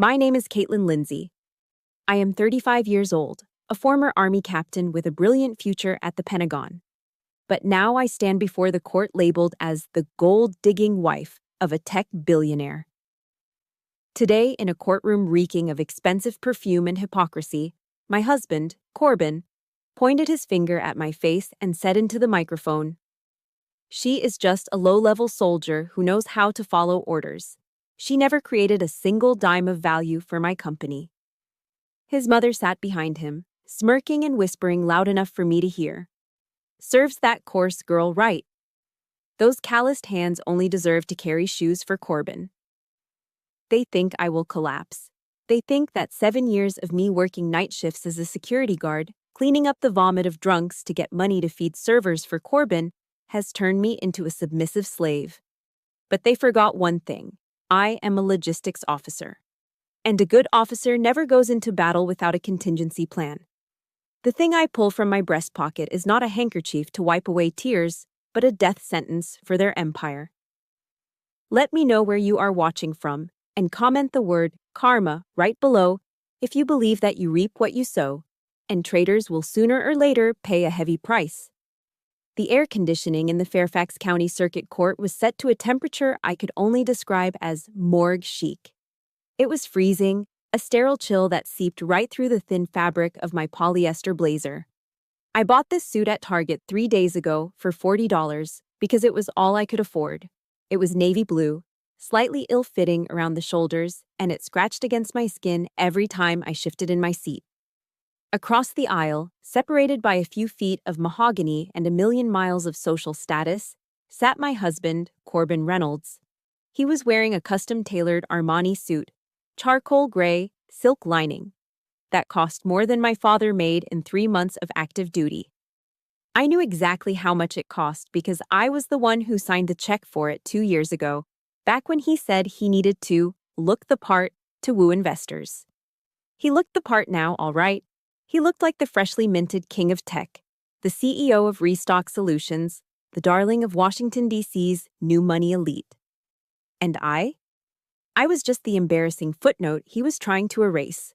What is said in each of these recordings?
My name is Caitlin Lindsay. I am 35 years old, a former Army captain with a brilliant future at the Pentagon. But now I stand before the court labeled as the gold-digging wife of a tech billionaire. Today, in a courtroom reeking of expensive perfume and hypocrisy, my husband, Corbin, pointed his finger at my face and said into the microphone, "She is just a low-level soldier who knows how to follow orders. She never created a single dime of value for my company." His mother sat behind him, smirking and whispering loud enough for me to hear. "Serves that coarse girl right. Those calloused hands only deserve to carry shoes for Corbin." They think I will collapse. They think that 7 years of me working night shifts as a security guard, cleaning up the vomit of drunks to get money to feed servers for Corbin, has turned me into a submissive slave. But they forgot one thing. I am a logistics officer. And a good officer never goes into battle without a contingency plan. The thing I pull from my breast pocket is not a handkerchief to wipe away tears, but a death sentence for their empire. Let me know where you are watching from, and comment the word karma right below if you believe that you reap what you sow, and traitors will sooner or later pay a heavy price. The air conditioning in the Fairfax County Circuit Court was set to a temperature I could only describe as morgue chic. It was freezing, a sterile chill that seeped right through the thin fabric of my polyester blazer. I bought this suit at Target 3 days ago for $40 because it was all I could afford. It was navy blue, slightly ill-fitting around the shoulders, and it scratched against my skin every time I shifted in my seat. Across the aisle, separated by a few feet of mahogany and a million miles of social status, sat my husband, Corbin Reynolds. He was wearing a custom-tailored Armani suit, charcoal gray, silk lining, that cost more than my father made in 3 months of active duty. I knew exactly how much it cost because I was the one who signed the check for it 2 years ago, back when he said he needed to look the part to woo investors. He looked the part now, all right. He looked like the freshly minted king of tech, the CEO of Restock Solutions, the darling of Washington, D.C.'s new money elite. And I was just the embarrassing footnote he was trying to erase.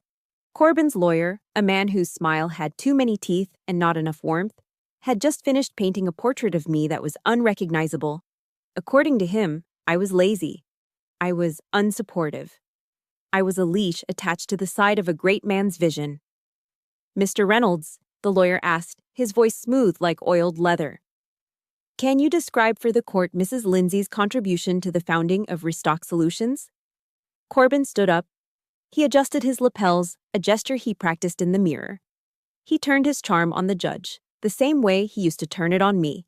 Corbin's lawyer, a man whose smile had too many teeth and not enough warmth, had just finished painting a portrait of me that was unrecognizable. According to him, I was lazy. I was unsupportive. I was a leash attached to the side of a great man's vision. "Mr. Reynolds," the lawyer asked, his voice smooth like oiled leather, "can you describe for the court Mrs. Lindsay's contribution to the founding of Restock Solutions?" Corbin stood up. He adjusted his lapels, a gesture he practiced in the mirror. He turned his charm on the judge, the same way he used to turn it on me.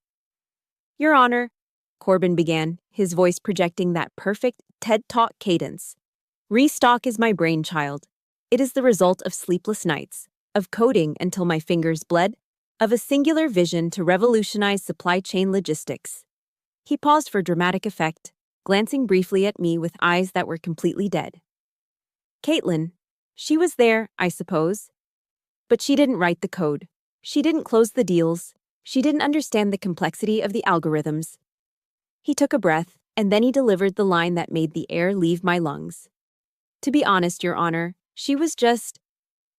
"Your Honor," Corbin began, his voice projecting that perfect TED Talk cadence. "Restock is my brainchild. It is the result of sleepless nights, of coding until my fingers bled, of a singular vision to revolutionize supply chain logistics." He paused for dramatic effect, glancing briefly at me with eyes that were completely dead. "Caitlin, she was there, I suppose. But she didn't write the code. She didn't close the deals. She didn't understand the complexity of the algorithms." He took a breath, and then he delivered the line that made the air leave my lungs. "To be honest, Your Honor, she was just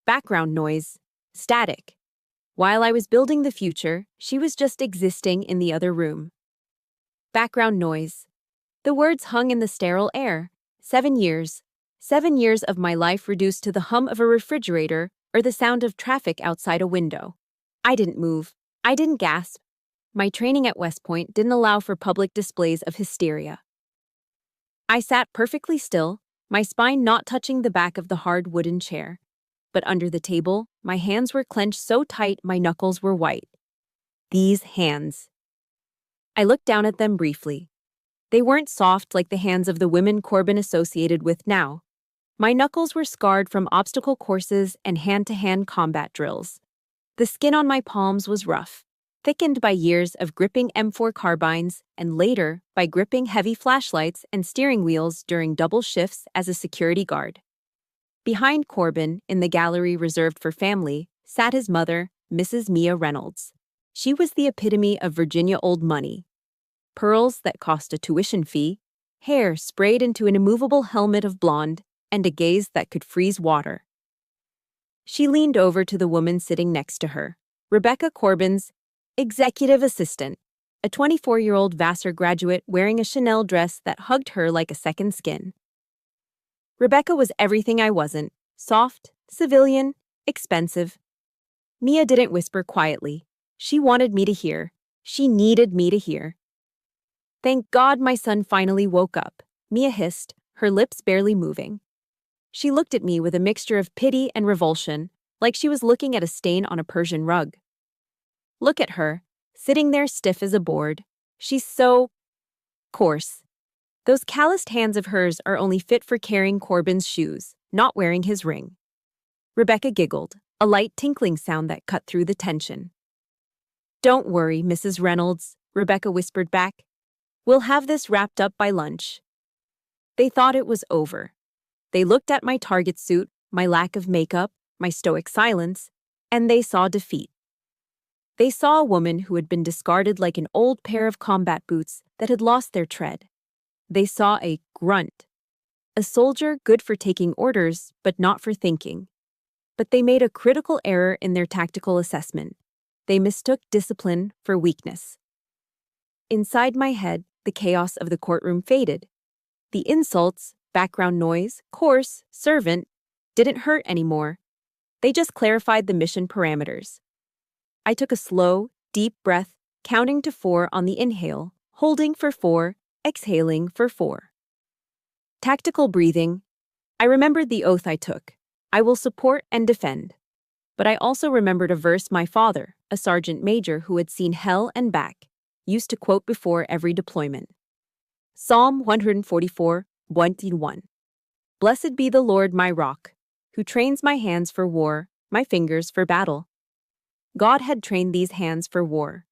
background noise, static. While I was building the future, she was just existing in the other room." Background noise. The words hung in the sterile air. 7 years. 7 years of my life reduced to the hum of a refrigerator or the sound of traffic outside a window. I didn't move. I didn't gasp. My training at West Point didn't allow for public displays of hysteria. I sat perfectly still, my spine not touching the back of the hard wooden chair. But under the table, my hands were clenched so tight my knuckles were white. These hands. I looked down at them briefly. They weren't soft like the hands of the women Corbin associated with now. My knuckles were scarred from obstacle courses and hand-to-hand combat drills. The skin on my palms was rough, thickened by years of gripping M4 carbines and later by gripping heavy flashlights and steering wheels during double shifts as a security guard. Behind Corbin, in the gallery reserved for family, sat his mother, Mrs. Mia Reynolds. She was the epitome of Virginia old money. Pearls that cost a tuition fee, hair sprayed into an immovable helmet of blonde, and a gaze that could freeze water. She leaned over to the woman sitting next to her, Rebecca Corbin's executive assistant, a 24-year-old Vassar graduate wearing a Chanel dress that hugged her like a second skin. Rebecca was everything I wasn't: soft, civilian, expensive. Mia didn't whisper quietly. She wanted me to hear. She needed me to hear. "Thank God my son finally woke up," Mia hissed, her lips barely moving. She looked at me with a mixture of pity and revulsion, like she was looking at a stain on a Persian rug. Look at her, sitting there stiff as a board. She's so coarse. Those calloused hands of hers are only fit for carrying Corbin's shoes, not wearing his ring. Rebecca giggled, a light tinkling sound that cut through the tension. "Don't worry, Mrs. Reynolds," Rebecca whispered back. "We'll have this wrapped up by lunch." They thought it was over. They looked at my target suit, my lack of makeup, my stoic silence, and they saw defeat. They saw a woman who had been discarded like an old pair of combat boots that had lost their tread. They saw a grunt, a soldier good for taking orders but not for thinking. But they made a critical error in their tactical assessment. They mistook discipline for weakness. Inside my head, the chaos of the courtroom faded. The insults, background noise, coarse, servant, didn't hurt anymore. They just clarified the mission parameters. I took a slow, deep breath, counting to 4 on the inhale, holding for 4, exhaling for 4. Tactical breathing. I remembered the oath I took. I will support and defend. But I also remembered a verse my father, a sergeant major who had seen hell and back, used to quote before every deployment. Psalm 144:1. "Blessed be the Lord my rock, who trains my hands for war, my fingers for battle." God had trained these hands for war.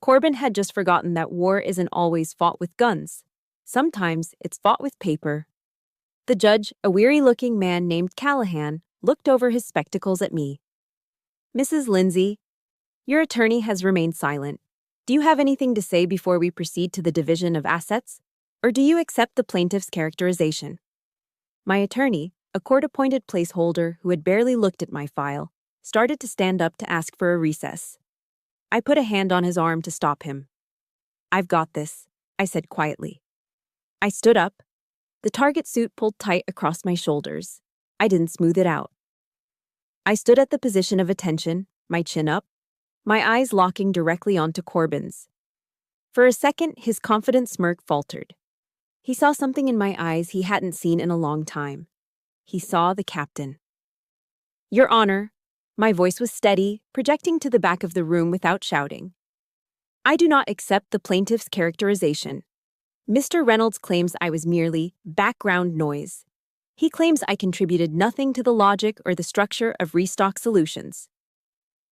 Corbin had just forgotten that war isn't always fought with guns. Sometimes it's fought with paper. The judge, a weary-looking man named Callahan, looked over his spectacles at me. "Mrs. Lindsay, your attorney has remained silent. Do you have anything to say before we proceed to the division of assets? Or do you accept the plaintiff's characterization?" My attorney, a court-appointed placeholder who had barely looked at my file, started to stand up to ask for a recess. I put a hand on his arm to stop him. "I've got this," I said quietly. I stood up. The target suit pulled tight across my shoulders. I didn't smooth it out. I stood at the position of attention, my chin up, my eyes locking directly onto Corbin's. For a second, his confident smirk faltered. He saw something in my eyes he hadn't seen in a long time. He saw the captain. "Your Honor," my voice was steady, projecting to the back of the room without shouting. "I do not accept the plaintiff's characterization. Mr. Reynolds claims I was merely background noise. He claims I contributed nothing to the logic or the structure of Restock Solutions."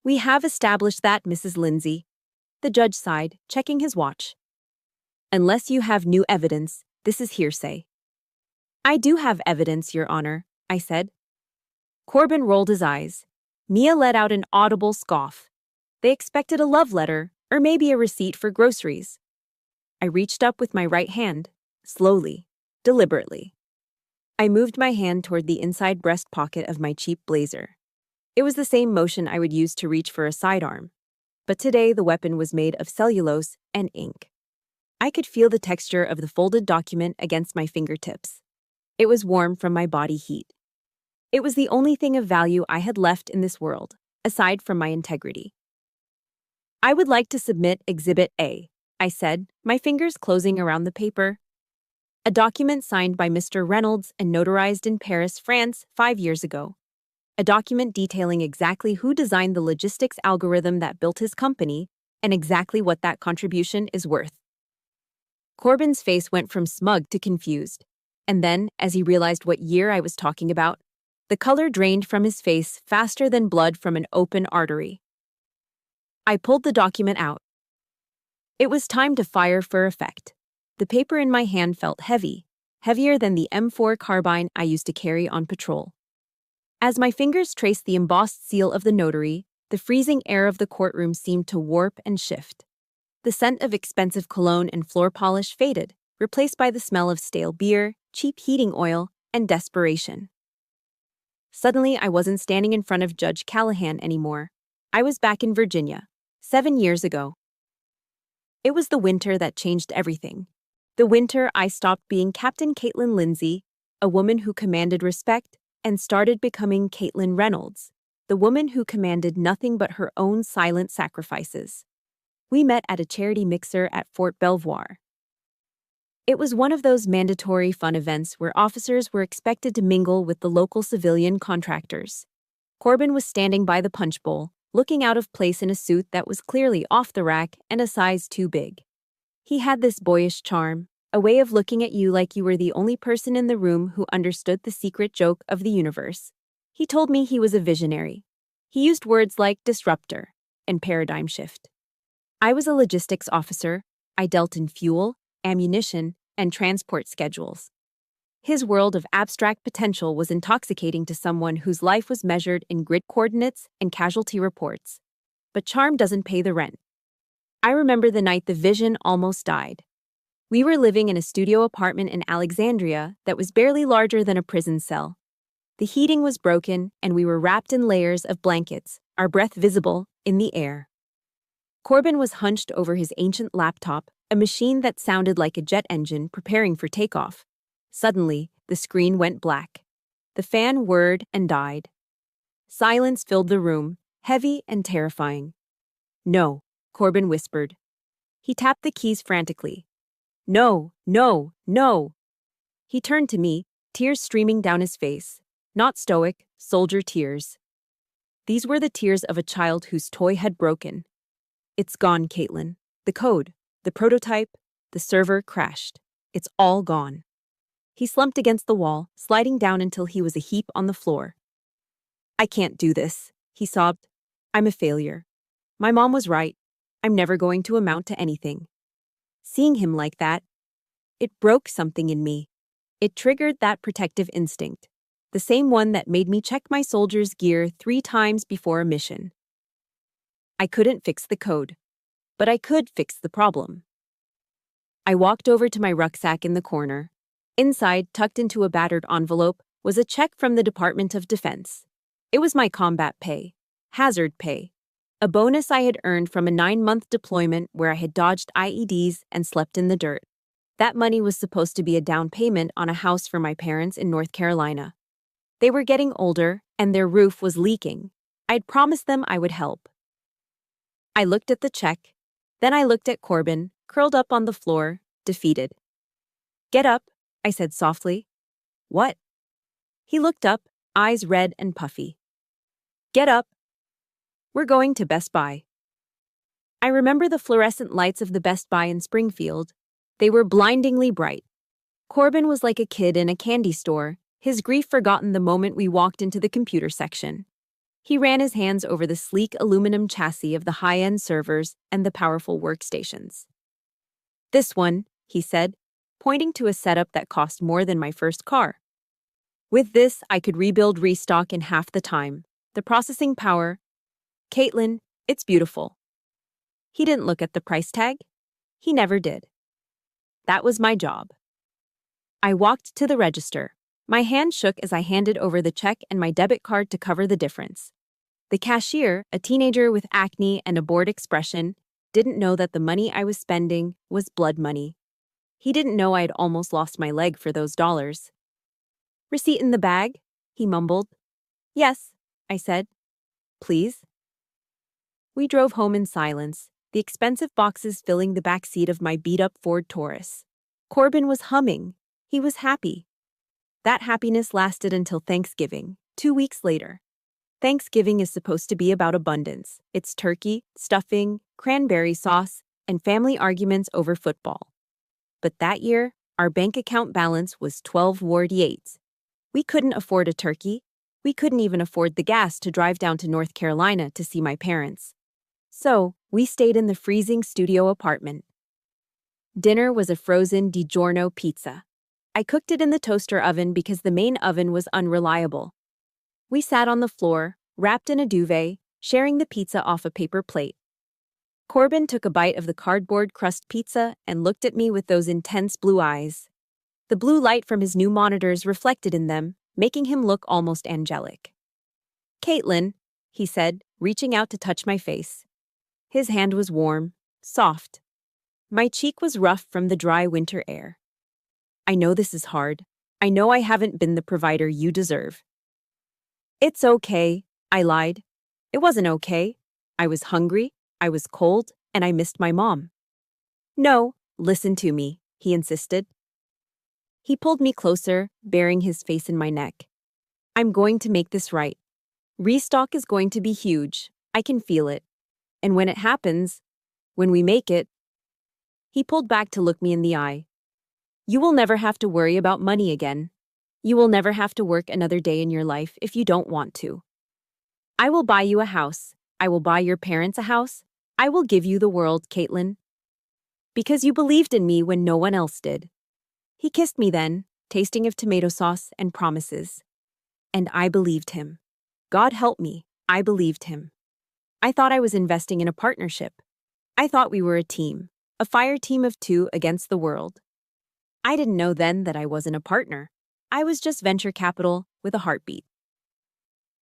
"We have established that, Mrs. Lindsay." The judge sighed, checking his watch. "Unless you have new evidence, this is hearsay." "I do have evidence, Your Honor," I said. Corbin rolled his eyes. Mia let out an audible scoff. They expected a love letter, or maybe a receipt for groceries. I reached up with my right hand, slowly, deliberately. I moved my hand toward the inside breast pocket of my cheap blazer. It was the same motion I would use to reach for a sidearm, but today the weapon was made of cellulose and ink. I could feel the texture of the folded document against my fingertips. It was warm from my body heat. It was the only thing of value I had left in this world, aside from my integrity. "I would like to submit Exhibit A," I said, my fingers closing around the paper. A document signed by Mr. Reynolds and notarized in Paris, France, 5 years ago. A document detailing exactly who designed the logistics algorithm that built his company and exactly what that contribution is worth. Corbin's face went from smug to confused, and then, as he realized what year I was talking about, the color drained from his face faster than blood from an open artery. I pulled the document out. It was time to fire for effect. The paper in my hand felt heavy, heavier than the M4 carbine I used to carry on patrol. As my fingers traced the embossed seal of the notary, the freezing air of the courtroom seemed to warp and shift. The scent of expensive cologne and floor polish faded, replaced by the smell of stale beer, cheap heating oil, and desperation. Suddenly, I wasn't standing in front of Judge Callahan anymore. I was back in Virginia, 7 years ago. It was the winter that changed everything. The winter I stopped being Captain Caitlin Lindsay, a woman who commanded respect, and started becoming Caitlin Reynolds, the woman who commanded nothing but her own silent sacrifices. We met at a charity mixer at Fort Belvoir. It was one of those mandatory fun events where officers were expected to mingle with the local civilian contractors. Corbin was standing by the punch bowl, looking out of place in a suit that was clearly off the rack and a size too big. He had this boyish charm, a way of looking at you like you were the only person in the room who understood the secret joke of the universe. He told me he was a visionary. He used words like disruptor and paradigm shift. I was a logistics officer. I dealt in fuel, ammunition, and transport schedules. His world of abstract potential was intoxicating to someone whose life was measured in grid coordinates and casualty reports. But charm doesn't pay the rent. I remember the night the vision almost died. We were living in a studio apartment in Alexandria that was barely larger than a prison cell. The heating was broken, and we were wrapped in layers of blankets, our breath visible in the air. Corbin was hunched over his ancient laptop, a machine that sounded like a jet engine preparing for takeoff. Suddenly, the screen went black. The fan whirred and died. Silence filled the room, heavy and terrifying. "No," Corbin whispered. He tapped the keys frantically. "No, no, no." He turned to me, tears streaming down his face. Not stoic, soldier tears. These were the tears of a child whose toy had broken. "It's gone, Caitlin. The code, the prototype, the server crashed. It's all gone." He slumped against the wall, sliding down until he was a heap on the floor. "I can't do this," he sobbed. "I'm a failure. My mom was right. I'm never going to amount to anything." Seeing him like that, it broke something in me. It triggered that protective instinct, the same one that made me check my soldier's gear 3 times before a mission. I couldn't fix the code, but I could fix the problem. I walked over to my rucksack in the corner. Inside, tucked into a battered envelope, was a check from the Department of Defense. It was my combat pay, hazard pay, a bonus I had earned from a 9-month deployment where I had dodged IEDs and slept in the dirt. That money was supposed to be a down payment on a house for my parents in North Carolina. They were getting older, and their roof was leaking. I'd promised them I would help. I looked at the check. Then I looked at Corbin, curled up on the floor, defeated. "Get up," I said softly. "What?" He looked up, eyes red and puffy. "Get up. We're going to Best Buy." I remember the fluorescent lights of the Best Buy in Springfield. They were blindingly bright. Corbin was like a kid in a candy store, his grief forgotten the moment we walked into the computer section. He ran his hands over the sleek aluminum chassis of the high-end servers and the powerful workstations. "This one," he said, pointing to a setup that cost more than my first car. "With this, I could rebuild restock in half the time. The processing power. Caitlin, it's beautiful." He didn't look at the price tag. He never did. That was my job. I walked to the register. My hand shook as I handed over the check and my debit card to cover the difference. The cashier, a teenager with acne and a bored expression, didn't know that the money I was spending was blood money. He didn't know I had almost lost my leg for those dollars. "Receipt in the bag?" he mumbled. "Yes," I said. "Please?" We drove home in silence, the expensive boxes filling the back seat of my beat-up Ford Taurus. Corbin was humming. He was happy. That happiness lasted until Thanksgiving, 2 weeks later. Thanksgiving is supposed to be about abundance. It's turkey, stuffing, cranberry sauce, and family arguments over football. But that year, our bank account balance was 12 Ward Yates. We couldn't afford a turkey. We couldn't even afford the gas to drive down to North Carolina to see my parents. So, we stayed in the freezing studio apartment. Dinner was a frozen DiGiorno pizza. I cooked it in the toaster oven because the main oven was unreliable. We sat on the floor, wrapped in a duvet, sharing the pizza off a paper plate. Corbin took a bite of the cardboard crust pizza and looked at me with those intense blue eyes. The blue light from his new monitors reflected in them, making him look almost angelic. "Caitlin," he said, reaching out to touch my face. His hand was warm, soft. My cheek was rough from the dry winter air. "I know this is hard. I know I haven't been the provider you deserve." "It's okay," I lied. It wasn't okay. I was hungry, I was cold, and I missed my mom. "No, listen to me," he insisted. He pulled me closer, burying his face in my neck. "I'm going to make this right. Restock is going to be huge. I can feel it. And when it happens, when we make it..." He pulled back to look me in the eye. "You will never have to worry about money again. You will never have to work another day in your life if you don't want to. I will buy you a house. I will buy your parents a house. I will give you the world, Caitlin. Because you believed in me when no one else did." He kissed me then, tasting of tomato sauce and promises. And I believed him. God help me, I believed him. I thought I was investing in a partnership. I thought we were a team, a fire team of two against the world. I didn't know then that I wasn't a partner. I was just venture capital with a heartbeat.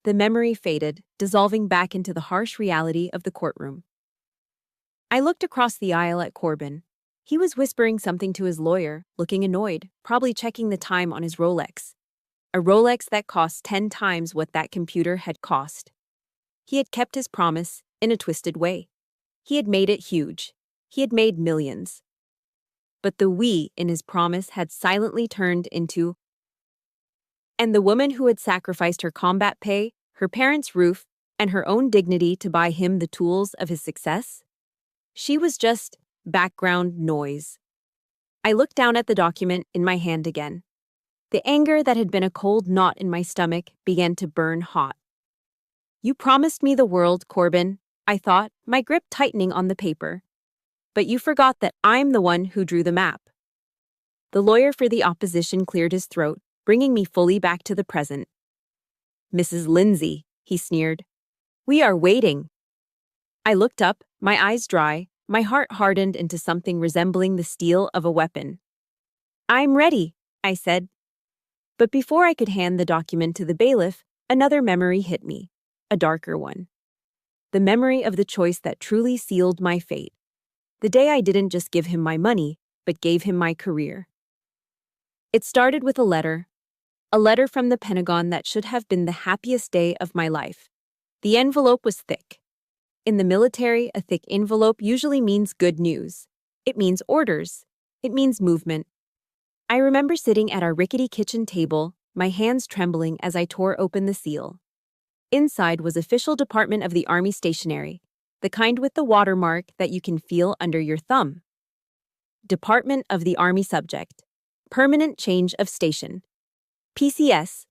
The memory faded, dissolving back into the harsh reality of the courtroom. I looked across the aisle at Corbin. He was whispering something to his lawyer, looking annoyed, probably checking the time on his Rolex. A Rolex that cost 10 times what that computer had cost. He had kept his promise in a twisted way. He had made it huge. He had made millions. But the we in his promise had silently turned into... And the woman who had sacrificed her combat pay, her parents' roof, and her own dignity to buy him the tools of his success? She was just background noise. I looked down at the document in my hand again. The anger that had been a cold knot in my stomach began to burn hot. "You promised me the world, Corbin," I thought, my grip tightening on the paper. "But you forgot that I'm the one who drew the map." The lawyer for the opposition cleared his throat, bringing me fully back to the present. "Mrs. Lindsay," he sneered. "We are waiting." I looked up, my eyes dry, my heart hardened into something resembling the steel of a weapon. "I'm ready," I said. But before I could hand the document to the bailiff, another memory hit me, a darker one. The memory of the choice that truly sealed my fate. The day I didn't just give him my money, but gave him my career. It started with a letter from the Pentagon that should have been the happiest day of my life. The envelope was thick. In the military, a thick envelope usually means good news. It means orders. It means movement. I remember sitting at our rickety kitchen table, my hands trembling as I tore open the seal. Inside was official Department of the Army stationery, the kind with the watermark that you can feel under your thumb. Department of the Army subject. Permanent change of station. PCS.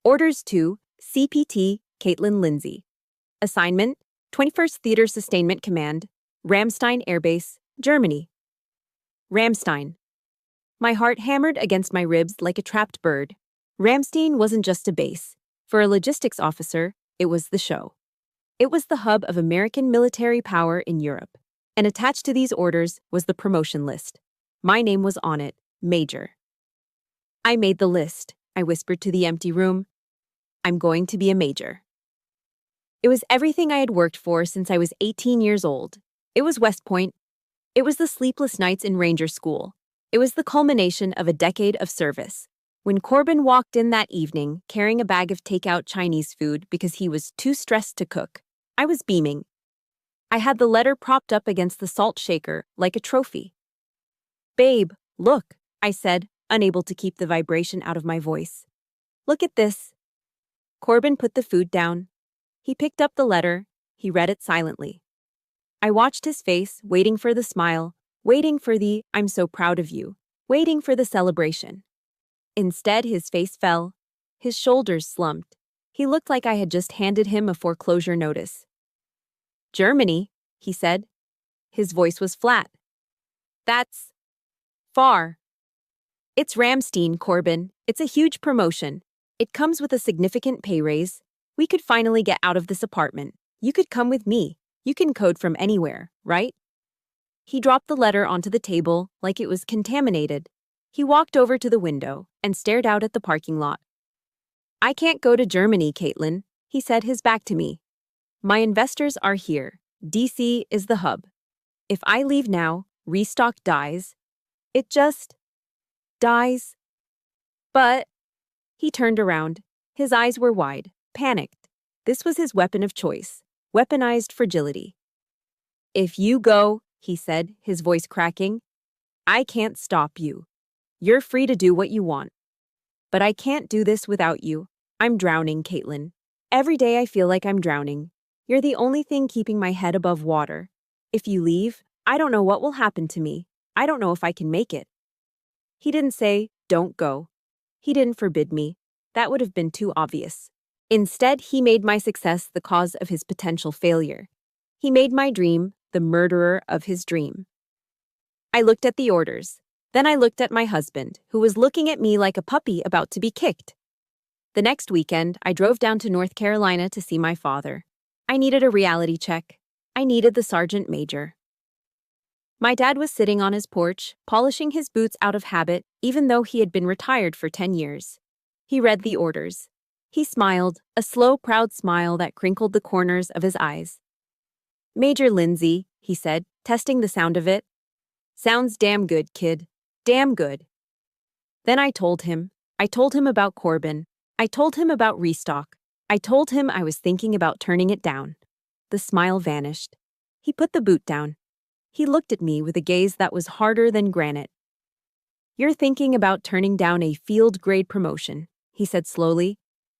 Orders to CPT Caitlin Lindsay. Assignment, 21st Theater Sustainment Command, Ramstein Air Base, Germany. Ramstein. My heart hammered against my ribs like a trapped bird. Ramstein wasn't just a base. For a logistics officer, it was the show. It was the hub of American military power in Europe. And attached to these orders was the promotion list. My name was on it, Major. I made the list, I whispered to the empty room. I'm going to be a major. It was everything I had worked for since I was 18 years old. It was West Point. It was the sleepless nights in Ranger School. It was the culmination of a decade of service. When Corbin walked in that evening, carrying a bag of takeout Chinese food because he was too stressed to cook, I was beaming. I had the letter propped up against the salt shaker like a trophy. "Babe, look," I said, unable to keep the vibration out of my voice. "Look at this." Corbin put the food down. He picked up the letter. He read it silently. I watched his face, waiting for the smile, waiting for the "I'm so proud of you," waiting for the celebration. Instead, his face fell. His shoulders slumped. He looked like I had just handed him a foreclosure notice. "Germany," he said. His voice was flat. "That's far." "It's Ramstein, Corbin. It's a huge promotion. It comes with a significant pay raise. We could finally get out of this apartment. You could come with me. You can code from anywhere, right?" He dropped the letter onto the table like it was contaminated. He walked over to the window and stared out at the parking lot. I can't go to Germany, Caitlin, he said, his back to me. My investors are here. DC is the hub. If I leave now, Restock dies. It just dies. But he turned around. His eyes were wide, panicked. This was his weapon of choice, weaponized fragility. If you go, he said, his voice cracking, I can't stop you. You're free to do what you want. But I can't do this without you. I'm drowning, Caitlin. Every day I feel like I'm drowning. You're the only thing keeping my head above water. If you leave, I don't know what will happen to me. I don't know if I can make it. He didn't say, don't go. He didn't forbid me. That would have been too obvious. Instead, he made my success the cause of his potential failure. He made my dream the murderer of his dream. I looked at the orders. Then I looked at my husband, who was looking at me like a puppy about to be kicked. The next weekend, I drove down to North Carolina to see my father. I needed a reality check. I needed the sergeant major. My dad was sitting on his porch, polishing his boots out of habit, even though he had been retired for 10 years. He read the orders. He smiled, a slow, proud smile that crinkled the corners of his eyes. Major Lindsay, he said, testing the sound of it. Sounds damn good, kid. Damn good. Then I told him about Corbin. I told him about Restock. I told him I was thinking about turning it down. The smile vanished. He put the boot down. He looked at me with a gaze that was harder than granite. You're thinking about turning down a field-grade promotion, he said slowly,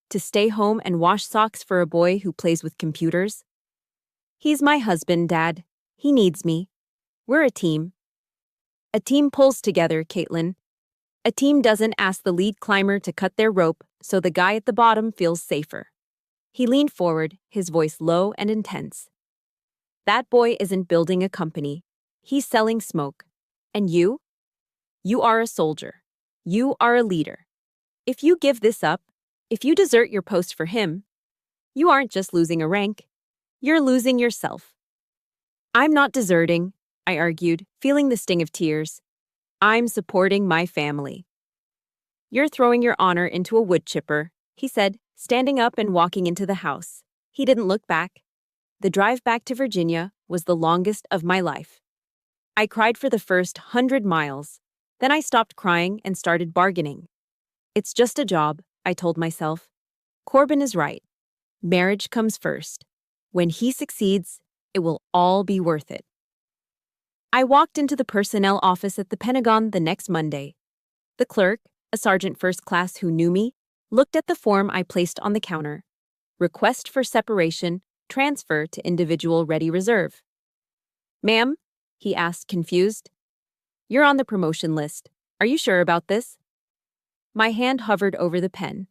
to stay home and wash socks for a boy who plays with computers? He's my husband, Dad. He needs me. We're a team. A team pulls together, Caitlin. A team doesn't ask the lead climber to cut their rope so the guy at the bottom feels safer. He leaned forward, his voice low and intense. That boy isn't building a company. He's selling smoke. And you? You are a soldier. You are a leader. If you give this up, if you desert your post for him, you aren't just losing a rank. You're losing yourself. I'm not deserting, I argued, feeling the sting of tears. I'm supporting my family. You're throwing your honor into a wood chipper, he said, standing up and walking into the house. He didn't look back. The drive back to Virginia was the longest of my life. I cried for the first 100 miles. Then I stopped crying and started bargaining. It's just a job, I told myself. Corbin is right. Marriage comes first. When he succeeds, it will all be worth it. I walked into the personnel office at the Pentagon the next Monday. The clerk, a sergeant first class who knew me, looked at the form I placed on the counter. Request for separation, transfer to individual ready reserve. Ma'am, he asked, confused. You're on the promotion list. Are you sure about this? My hand hovered over the pen.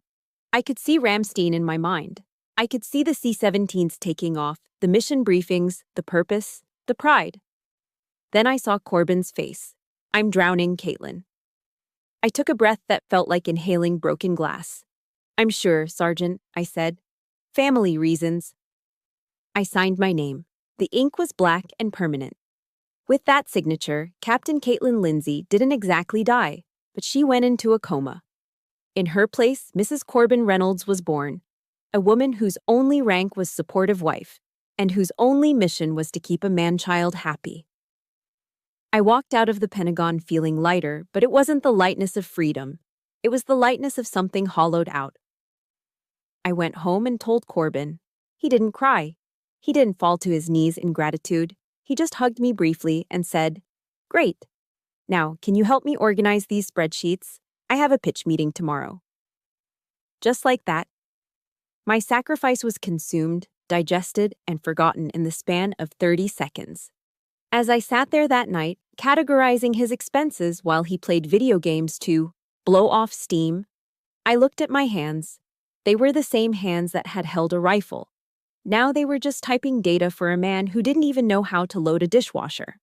I could see Ramstein in my mind. I could see the C-17s taking off, the mission briefings, the purpose, the pride. Then I saw Corbin's face. I'm drowning, Caitlin. I took a breath that felt like inhaling broken glass. I'm sure, Sergeant, I said. Family reasons. I signed my name. The ink was black and permanent. With that signature, Captain Caitlin Lindsay didn't exactly die, but she went into a coma. In her place, Mrs. Corbin Reynolds was born, a woman whose only rank was supportive wife, and whose only mission was to keep a man-child happy. I walked out of the Pentagon feeling lighter, but it wasn't the lightness of freedom. It was the lightness of something hollowed out. I went home and told Corbin. He didn't cry. He didn't fall to his knees in gratitude. He just hugged me briefly and said, Great. Now, can you help me organize these spreadsheets? I have a pitch meeting tomorrow. Just like that, my sacrifice was consumed, digested, and forgotten in the span of 30 seconds. As I sat there that night, categorizing his expenses while he played video games to blow off steam, I looked at my hands. They were the same hands that had held a rifle. Now they were just typing data for a man who didn't even know how to load a dishwasher.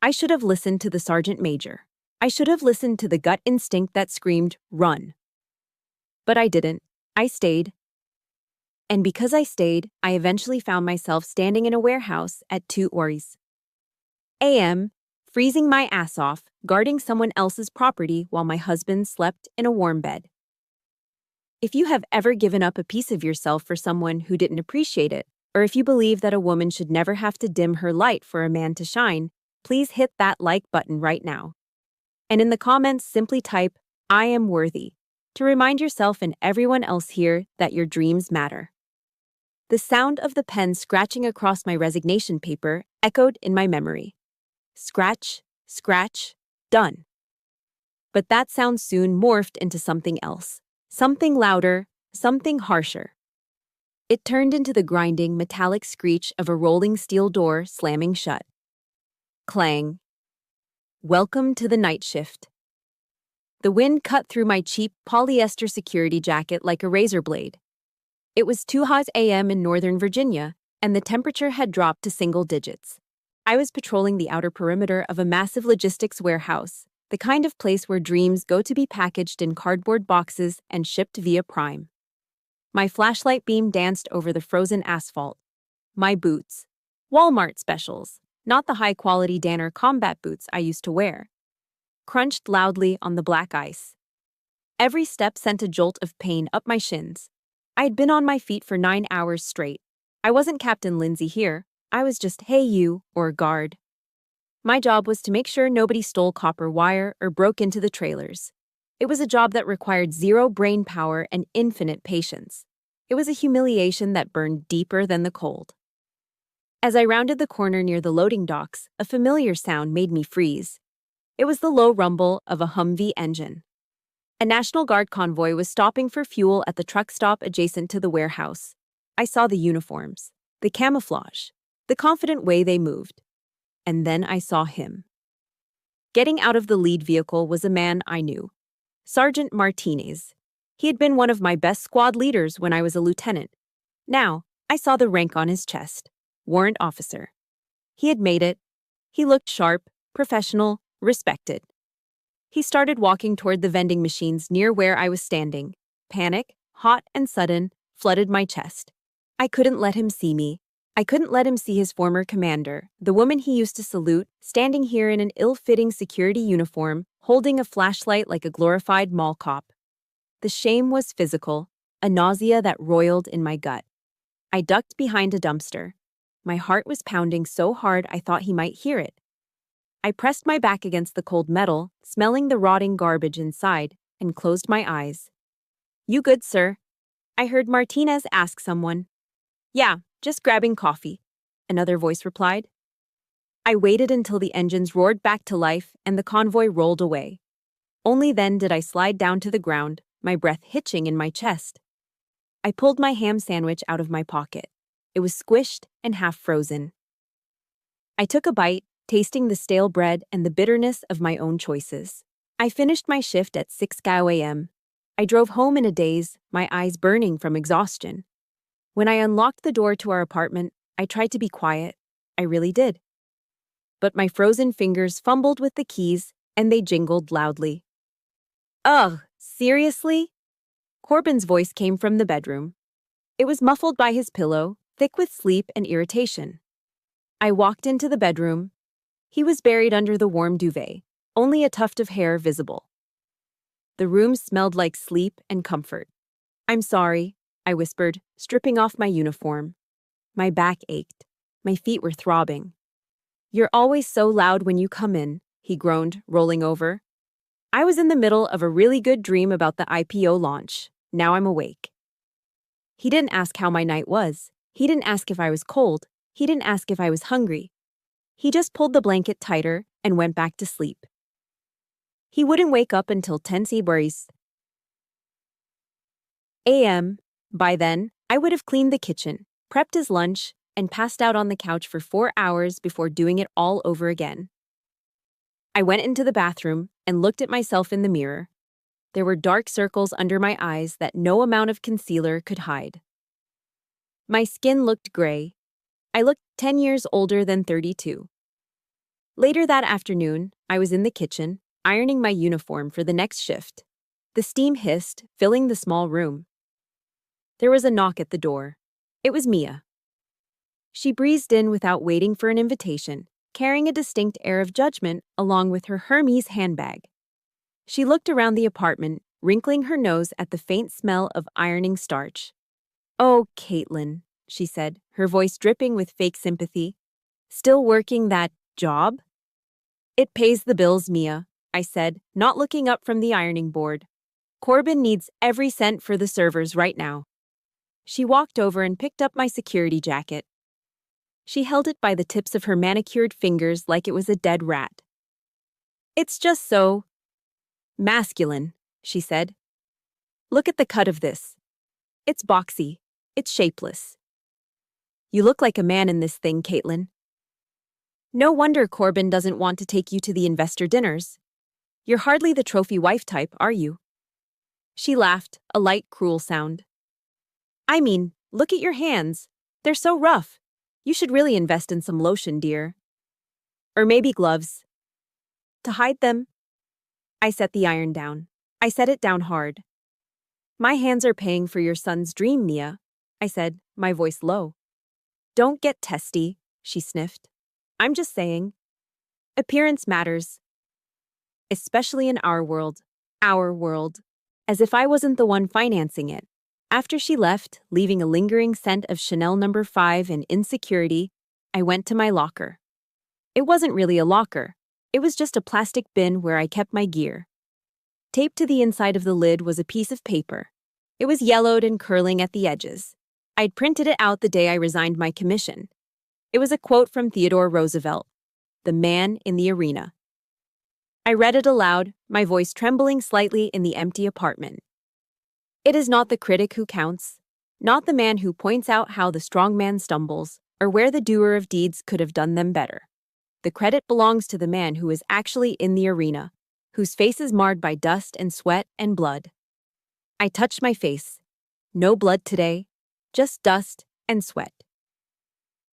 I should have listened to the sergeant major. I should have listened to the gut instinct that screamed, run. But I didn't. I stayed. And because I stayed, I eventually found myself standing in a warehouse at 2 a.m., freezing my ass off, guarding someone else's property while my husband slept in a warm bed. If you have ever given up a piece of yourself for someone who didn't appreciate it, or if you believe that a woman should never have to dim her light for a man to shine, please hit that like button right now. And in the comments, simply type, "I am worthy," to remind yourself and everyone else here that your dreams matter. The sound of the pen scratching across my resignation paper echoed in my memory. Scratch, scratch, done. But that sound soon morphed into something else. Something louder, something harsher. It turned into the grinding, metallic screech of a rolling steel door slamming shut. Clang. Welcome to the night shift. The wind cut through my cheap polyester security jacket like a razor blade. It was 2 a.m. in Northern Virginia, and the temperature had dropped to single digits. I was patrolling the outer perimeter of a massive logistics warehouse, the kind of place where dreams go to be packaged in cardboard boxes and shipped via Prime. My flashlight beam danced over the frozen asphalt. My boots. Walmart specials, not the high-quality Danner combat boots I used to wear, crunched loudly on the black ice. Every step sent a jolt of pain up my shins. I had been on my feet for 9 hours straight. I wasn't Captain Lindsay here. I was just "Hey you" or guard. My job was to make sure nobody stole copper wire or broke into the trailers. It was a job that required zero brain power and infinite patience. It was a humiliation that burned deeper than the cold. As I rounded the corner near the loading docks, a familiar sound made me freeze. It was the low rumble of a Humvee engine. A National Guard convoy was stopping for fuel at the truck stop adjacent to the warehouse. I saw the uniforms, the camouflage, the confident way they moved. And then I saw him. Getting out of the lead vehicle was a man I knew, Sergeant Martinez. He had been one of my best squad leaders when I was a lieutenant. Now, I saw the rank on his chest, warrant officer. He had made it. He looked sharp, professional, respected. He started walking toward the vending machines near where I was standing. Panic, hot and sudden, flooded my chest. I couldn't let him see me. I couldn't let him see his former commander, the woman he used to salute, standing here in an ill-fitting security uniform, holding a flashlight like a glorified mall cop. The shame was physical, a nausea that roiled in my gut. I ducked behind a dumpster. My heart was pounding so hard I thought he might hear it. I pressed my back against the cold metal, smelling the rotting garbage inside, and closed my eyes. "You good, sir?" I heard Martinez ask someone. "Yeah, just grabbing coffee," another voice replied. I waited until the engines roared back to life and the convoy rolled away. Only then did I slide down to the ground, my breath hitching in my chest. I pulled my ham sandwich out of my pocket. It was squished and half frozen. I took a bite, tasting the stale bread and the bitterness of my own choices. I finished my shift at 6 a.m. I drove home in a daze, my eyes burning from exhaustion. When I unlocked the door to our apartment, I tried to be quiet. I really did. But my frozen fingers fumbled with the keys, and they jingled loudly. "Ugh, seriously?" Corbin's voice came from the bedroom. It was muffled by his pillow, thick with sleep and irritation. I walked into the bedroom. He was buried under the warm duvet, only a tuft of hair visible. The room smelled like sleep and comfort. "I'm sorry," I whispered, stripping off my uniform. My back ached. My feet were throbbing. "You're always so loud when you come in," he groaned, rolling over. "I was in the middle of a really good dream about the IPO launch. Now I'm awake." He didn't ask how my night was. He didn't ask if I was cold. He didn't ask if I was hungry. He just pulled the blanket tighter and went back to sleep. He wouldn't wake up until 10 a.m. By then, I would have cleaned the kitchen, prepped his lunch, and passed out on the couch for 4 hours before doing it all over again. I went into the bathroom and looked at myself in the mirror. There were dark circles under my eyes that no amount of concealer could hide. My skin looked gray. I looked 10 years older than 32. Later that afternoon, I was in the kitchen, ironing my uniform for the next shift. The steam hissed, filling the small room. There was a knock at the door. It was Mia. She breezed in without waiting for an invitation, carrying a distinct air of judgment along with her Hermes handbag. She looked around the apartment, wrinkling her nose at the faint smell of ironing starch. "Oh, Caitlin," she said, her voice dripping with fake sympathy. "Still working that job?" "It pays the bills, Mia," I said, not looking up from the ironing board. "Corbin needs every cent for the servers right now." She walked over and picked up my security jacket. She held it by the tips of her manicured fingers like it was a dead rat. "It's just so masculine," she said. "Look at the cut of this. It's boxy. It's shapeless. You look like a man in this thing, Caitlin. No wonder Corbin doesn't want to take you to the investor dinners. You're hardly the trophy wife type, are you?" She laughed, a light, cruel sound. "I mean, look at your hands. They're so rough. You should really invest in some lotion, dear. Or maybe gloves. To hide them." I set the iron down. I set it down hard. "My hands are paying for your son's dream, Mia," I said, my voice low. "Don't get testy," she sniffed. "I'm just saying. Appearance matters. Especially in our world. Our world." As if I wasn't the one financing it. After she left, leaving a lingering scent of Chanel No. 5 and insecurity, I went to my locker. It wasn't really a locker. It was just a plastic bin where I kept my gear. Taped to the inside of the lid was a piece of paper. It was yellowed and curling at the edges. I'd printed it out the day I resigned my commission. It was a quote from Theodore Roosevelt, "The man in the arena." I read it aloud, my voice trembling slightly in the empty apartment. "It is not the critic who counts, not the man who points out how the strong man stumbles, or where the doer of deeds could have done them better. The credit belongs to the man who is actually in the arena, whose face is marred by dust and sweat and blood." I touched my face. No blood today, just dust and sweat.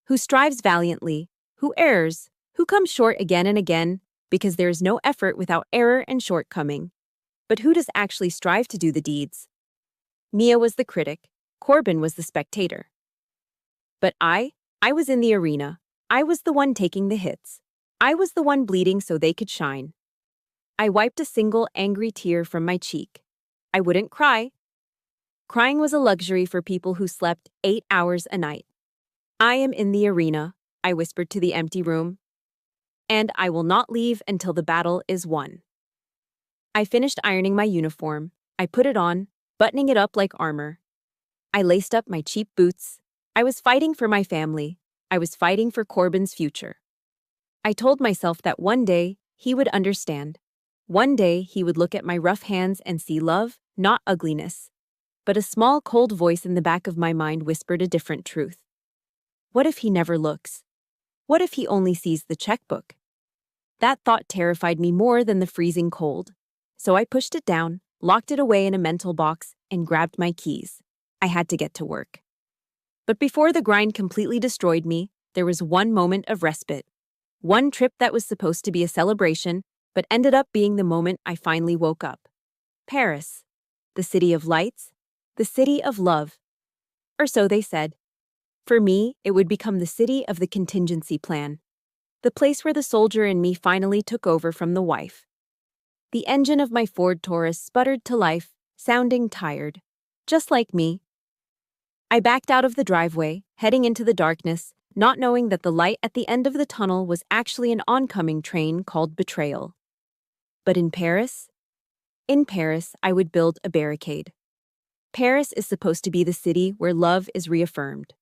Who strives valiantly, who errs, who comes short again and again, because there is no effort without error and shortcoming. But who does actually strive to do the deeds? Mia was the critic, Corbin was the spectator. But I was in the arena. I was the one taking the hits. I was the one bleeding so they could shine. I wiped a single angry tear from my cheek. I wouldn't cry. Crying was a luxury for people who slept 8 hours a night. "I am in the arena," I whispered to the empty room. "And I will not leave until the battle is won." I finished ironing my uniform. I put it on, buttoning it up like armor. I laced up my cheap boots. I was fighting for my family. I was fighting for Corbin's future. I told myself that one day he would understand. One day he would look at my rough hands and see love, not ugliness. But a small, cold voice in the back of my mind whispered a different truth. What if he never looks? What if he only sees the checkbook? That thought terrified me more than the freezing cold. So I pushed it down, locked it away in a mental box, and grabbed my keys. I had to get to work. But before the grind completely destroyed me, there was one moment of respite. One trip that was supposed to be a celebration, but ended up being the moment I finally woke up. Paris. The city of lights. The city of love. Or so they said. For me, it would become the city of the contingency plan. The place where the soldier in me finally took over from the wife. The engine of my Ford Taurus sputtered to life, sounding tired. Just like me. I backed out of the driveway, heading into the darkness, not knowing that the light at the end of the tunnel was actually an oncoming train called Betrayal. But in Paris? In Paris, I would build a barricade. Paris is supposed to be the city where love is reaffirmed.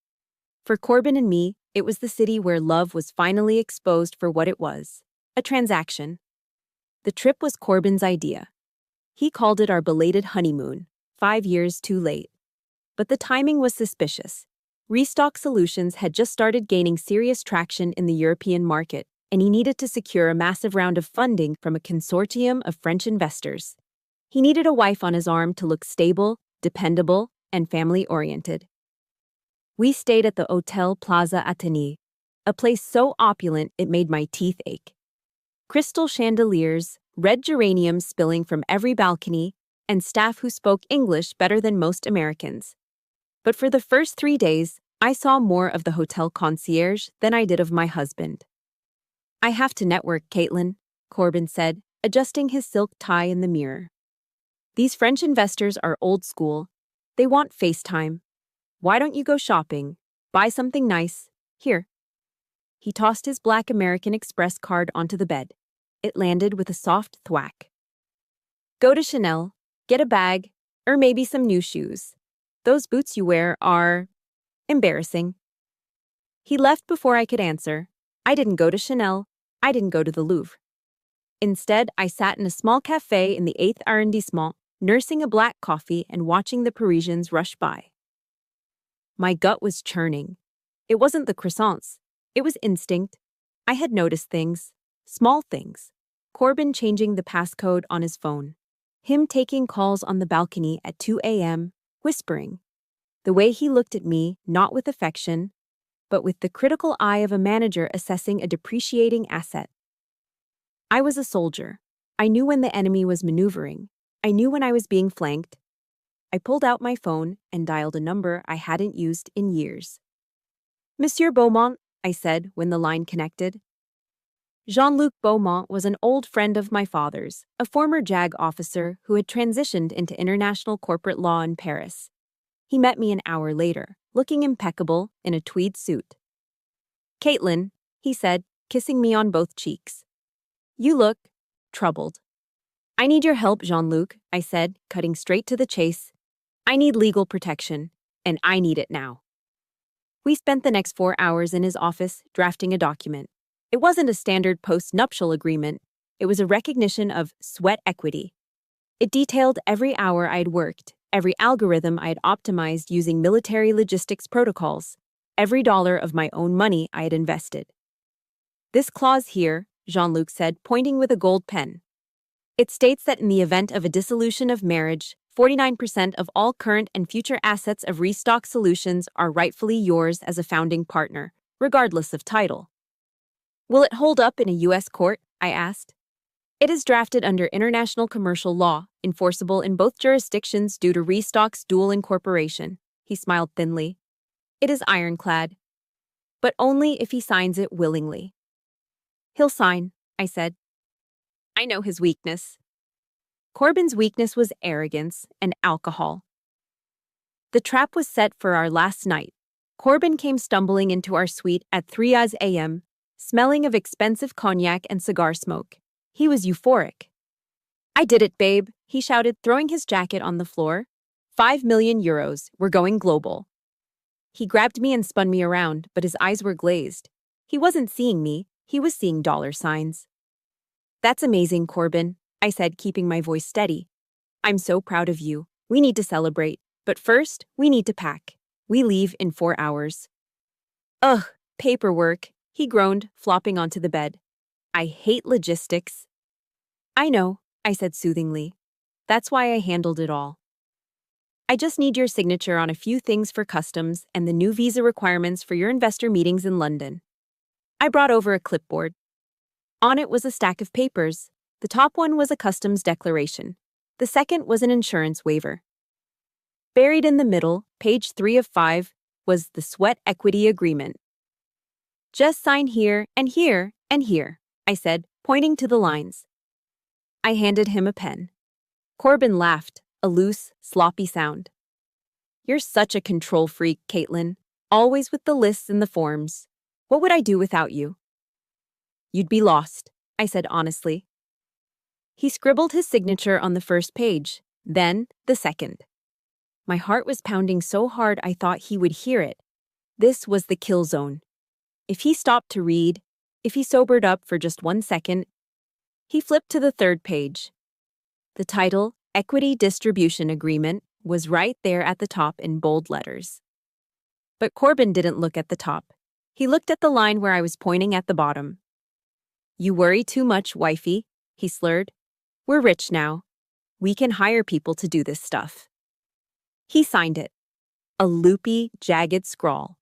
For Corbin and me, it was the city where love was finally exposed for what it was, a transaction. The trip was Corbin's idea. He called it our belated honeymoon, 5 years too late. But the timing was suspicious. Restock Solutions had just started gaining serious traction in the European market, and he needed to secure a massive round of funding from a consortium of French investors. He needed a wife on his arm to look stable, dependable, and family-oriented. We stayed at the Hotel Plaza Athénée, a place so opulent it made my teeth ache. Crystal chandeliers, red geraniums spilling from every balcony, and staff who spoke English better than most Americans. But for the first 3 days, I saw more of the hotel concierge than I did of my husband. I have to network, Caitlin, Corbin said, adjusting his silk tie in the mirror. These French investors are old school. They want FaceTime. Why don't you go shopping? Buy something nice. Here. He tossed his black American Express card onto the bed. It landed with a soft thwack. Go to Chanel, get a bag, or maybe some new shoes. Those boots you wear are embarrassing. He left before I could answer. I didn't go to Chanel. I didn't go to the Louvre. Instead, I sat in a small cafe in the 8th arrondissement, nursing a black coffee and watching the Parisians rush by. My gut was churning. It wasn't the croissants. It was instinct. I had noticed things. Small things. Corbin changing the passcode on his phone. Him taking calls on the balcony at 2 a.m., whispering. The way he looked at me, not with affection, but with the critical eye of a manager assessing a depreciating asset. I was a soldier. I knew when the enemy was maneuvering. I knew when I was being flanked. I pulled out my phone and dialed a number I hadn't used in years. Monsieur Beaumont, I said when the line connected. Jean-Luc Beaumont was an old friend of my father's, a former JAG officer who had transitioned into international corporate law in Paris. He met me an hour later, looking impeccable in a tweed suit. Caitlin, he said, kissing me on both cheeks. You look troubled. I need your help, Jean-Luc, I said, cutting straight to the chase. I need legal protection, and I need it now. We spent the next 4 hours in his office drafting a document. It wasn't a standard post-nuptial agreement. It was a recognition of sweat equity. It detailed every hour I'd worked, every algorithm I'd optimized using military logistics protocols, every dollar of my own money I had invested. This clause here, Jean-Luc said, pointing with a gold pen. It states that in the event of a dissolution of marriage, 49% of all current and future assets of Restock Solutions are rightfully yours as a founding partner, regardless of title. Will it hold up in a U.S. court? I asked. It is drafted under international commercial law, enforceable in both jurisdictions due to Restock's dual incorporation. He smiled thinly. It is ironclad. But only if he signs it willingly. He'll sign, I said. I know his weakness. Corbin's weakness was arrogance and alcohol. The trap was set for our last night. Corbin came stumbling into our suite at 3 a.m., smelling of expensive cognac and cigar smoke. He was euphoric. I did it, babe, he shouted, throwing his jacket on the floor. 5 million euros. We're going global. He grabbed me and spun me around, but his eyes were glazed. He wasn't seeing me. He was seeing dollar signs. That's amazing, Corbin, I said, keeping my voice steady. I'm so proud of you. We need to celebrate. But first, we need to pack. We leave in 4 hours. Ugh, paperwork, he groaned, flopping onto the bed. I hate logistics. I know, I said soothingly. That's why I handled it all. I just need your signature on a few things for customs and the new visa requirements for your investor meetings in London. I brought over a clipboard. On it was a stack of papers. The top one was a customs declaration. The second was an insurance waiver. Buried in the middle, page 3 of 5, was the sweat equity agreement. Just sign here and here and here, I said, pointing to the lines. I handed him a pen. Corbin laughed, a loose, sloppy sound. You're such a control freak, Caitlin, always with the lists and the forms. What would I do without you? You'd be lost, I said honestly. He scribbled his signature on the first page, then the second. My heart was pounding so hard I thought he would hear it. This was the kill zone. If he stopped to read, if he sobered up for just 1 second, he flipped to the third page. The title, Equity Distribution Agreement, was right there at the top in bold letters. But Corbin didn't look at the top. He looked at the line where I was pointing at the bottom. You worry too much, wifey, he slurred. We're rich now. We can hire people to do this stuff. He signed it. A loopy, jagged scrawl.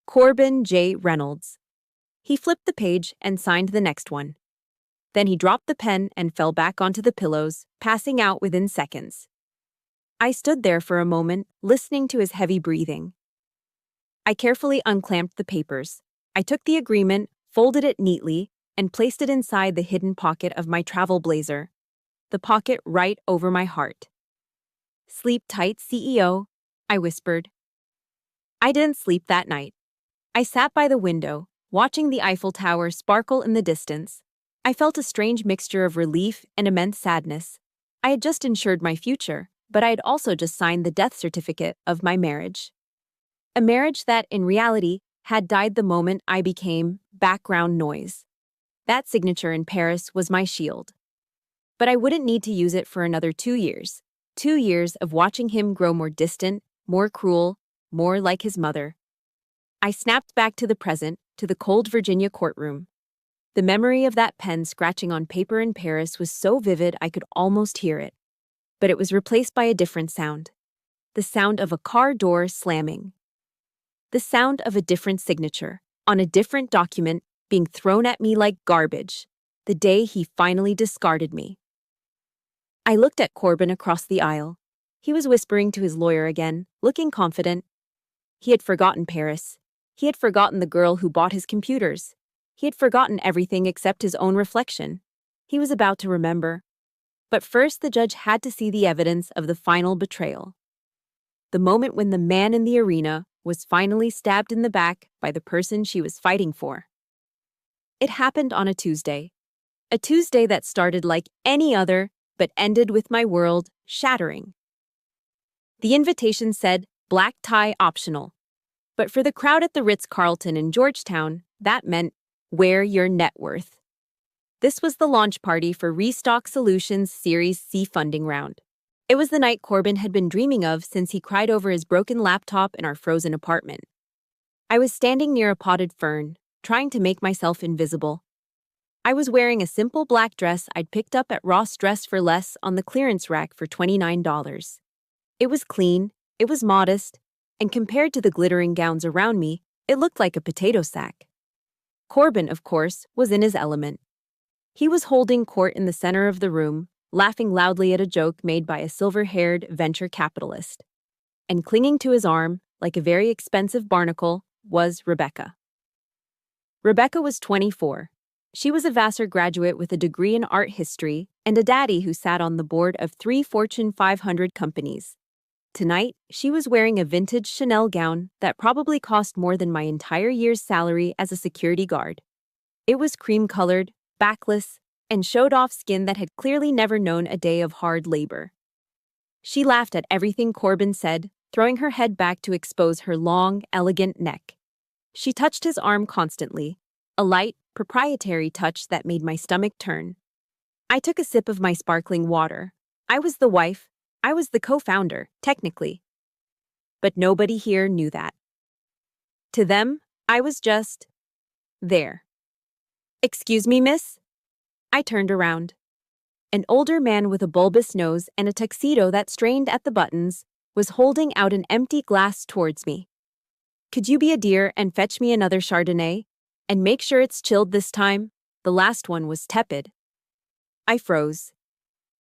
Corbin J. Reynolds. He flipped the page and signed the next one. Then he dropped the pen and fell back onto the pillows, passing out within seconds. I stood there for a moment, listening to his heavy breathing. I carefully unclamped the papers. I took the agreement, folded it neatly, and placed it inside the hidden pocket of my travel blazer, the pocket right over my heart. "Sleep tight, CEO," I whispered. I didn't sleep that night. I sat by the window, watching the Eiffel Tower sparkle in the distance. I felt a strange mixture of relief and immense sadness. I had just insured my future, but I had also just signed the death certificate of my marriage. A marriage that, in reality, had died the moment I became background noise. That signature in Paris was my shield. But I wouldn't need to use it for another 2 years. 2 years of watching him grow more distant, more cruel, more like his mother. I snapped back to the present, to the cold Virginia courtroom. The memory of that pen scratching on paper in Paris was so vivid I could almost hear it. But it was replaced by a different sound. The sound of a car door slamming. The sound of a different signature, on a different document, being thrown at me like garbage, the day he finally discarded me. I looked at Corbin across the aisle. He was whispering to his lawyer again, looking confident. He had forgotten Paris. He had forgotten the girl who bought his computers. He had forgotten everything except his own reflection. He was about to remember. But first the judge had to see the evidence of the final betrayal. The moment when the man in the arena was finally stabbed in the back by the person she was fighting for. It happened on a Tuesday. A Tuesday that started like any other, but ended with my world shattering. The invitation said, "Black tie optional." But for the crowd at the Ritz-Carlton in Georgetown, that meant, "Wear your net worth." This was the launch party for Restock Solutions' Series C funding round. It was the night Corbin had been dreaming of since he cried over his broken laptop in our frozen apartment. I was standing near a potted fern, trying to make myself invisible. I was wearing a simple black dress I'd picked up at Ross Dress for Less on the clearance rack for $29. It was clean, it was modest, and compared to the glittering gowns around me, it looked like a potato sack. Corbin, of course, was in his element. He was holding court in the center of the room, laughing loudly at a joke made by a silver-haired venture capitalist. And clinging to his arm, like a very expensive barnacle, was Rebecca. Rebecca was 24. She was a Vassar graduate with a degree in art history and a daddy who sat on the board of 3 Fortune 500 companies. Tonight, she was wearing a vintage Chanel gown that probably cost more than my entire year's salary as a security guard. It was cream-colored, backless, and showed off skin that had clearly never known a day of hard labor. She laughed at everything Corbin said, throwing her head back to expose her long, elegant neck. She touched his arm constantly, a light, proprietary touch that made my stomach turn. I took a sip of my sparkling water. I was the wife. I was the co-founder, technically. But nobody here knew that. To them, I was just there. "Excuse me, miss?" I turned around. An older man with a bulbous nose and a tuxedo that strained at the buttons was holding out an empty glass towards me. "Could you be a dear and fetch me another Chardonnay? And make sure it's chilled this time? The last one was tepid." I froze.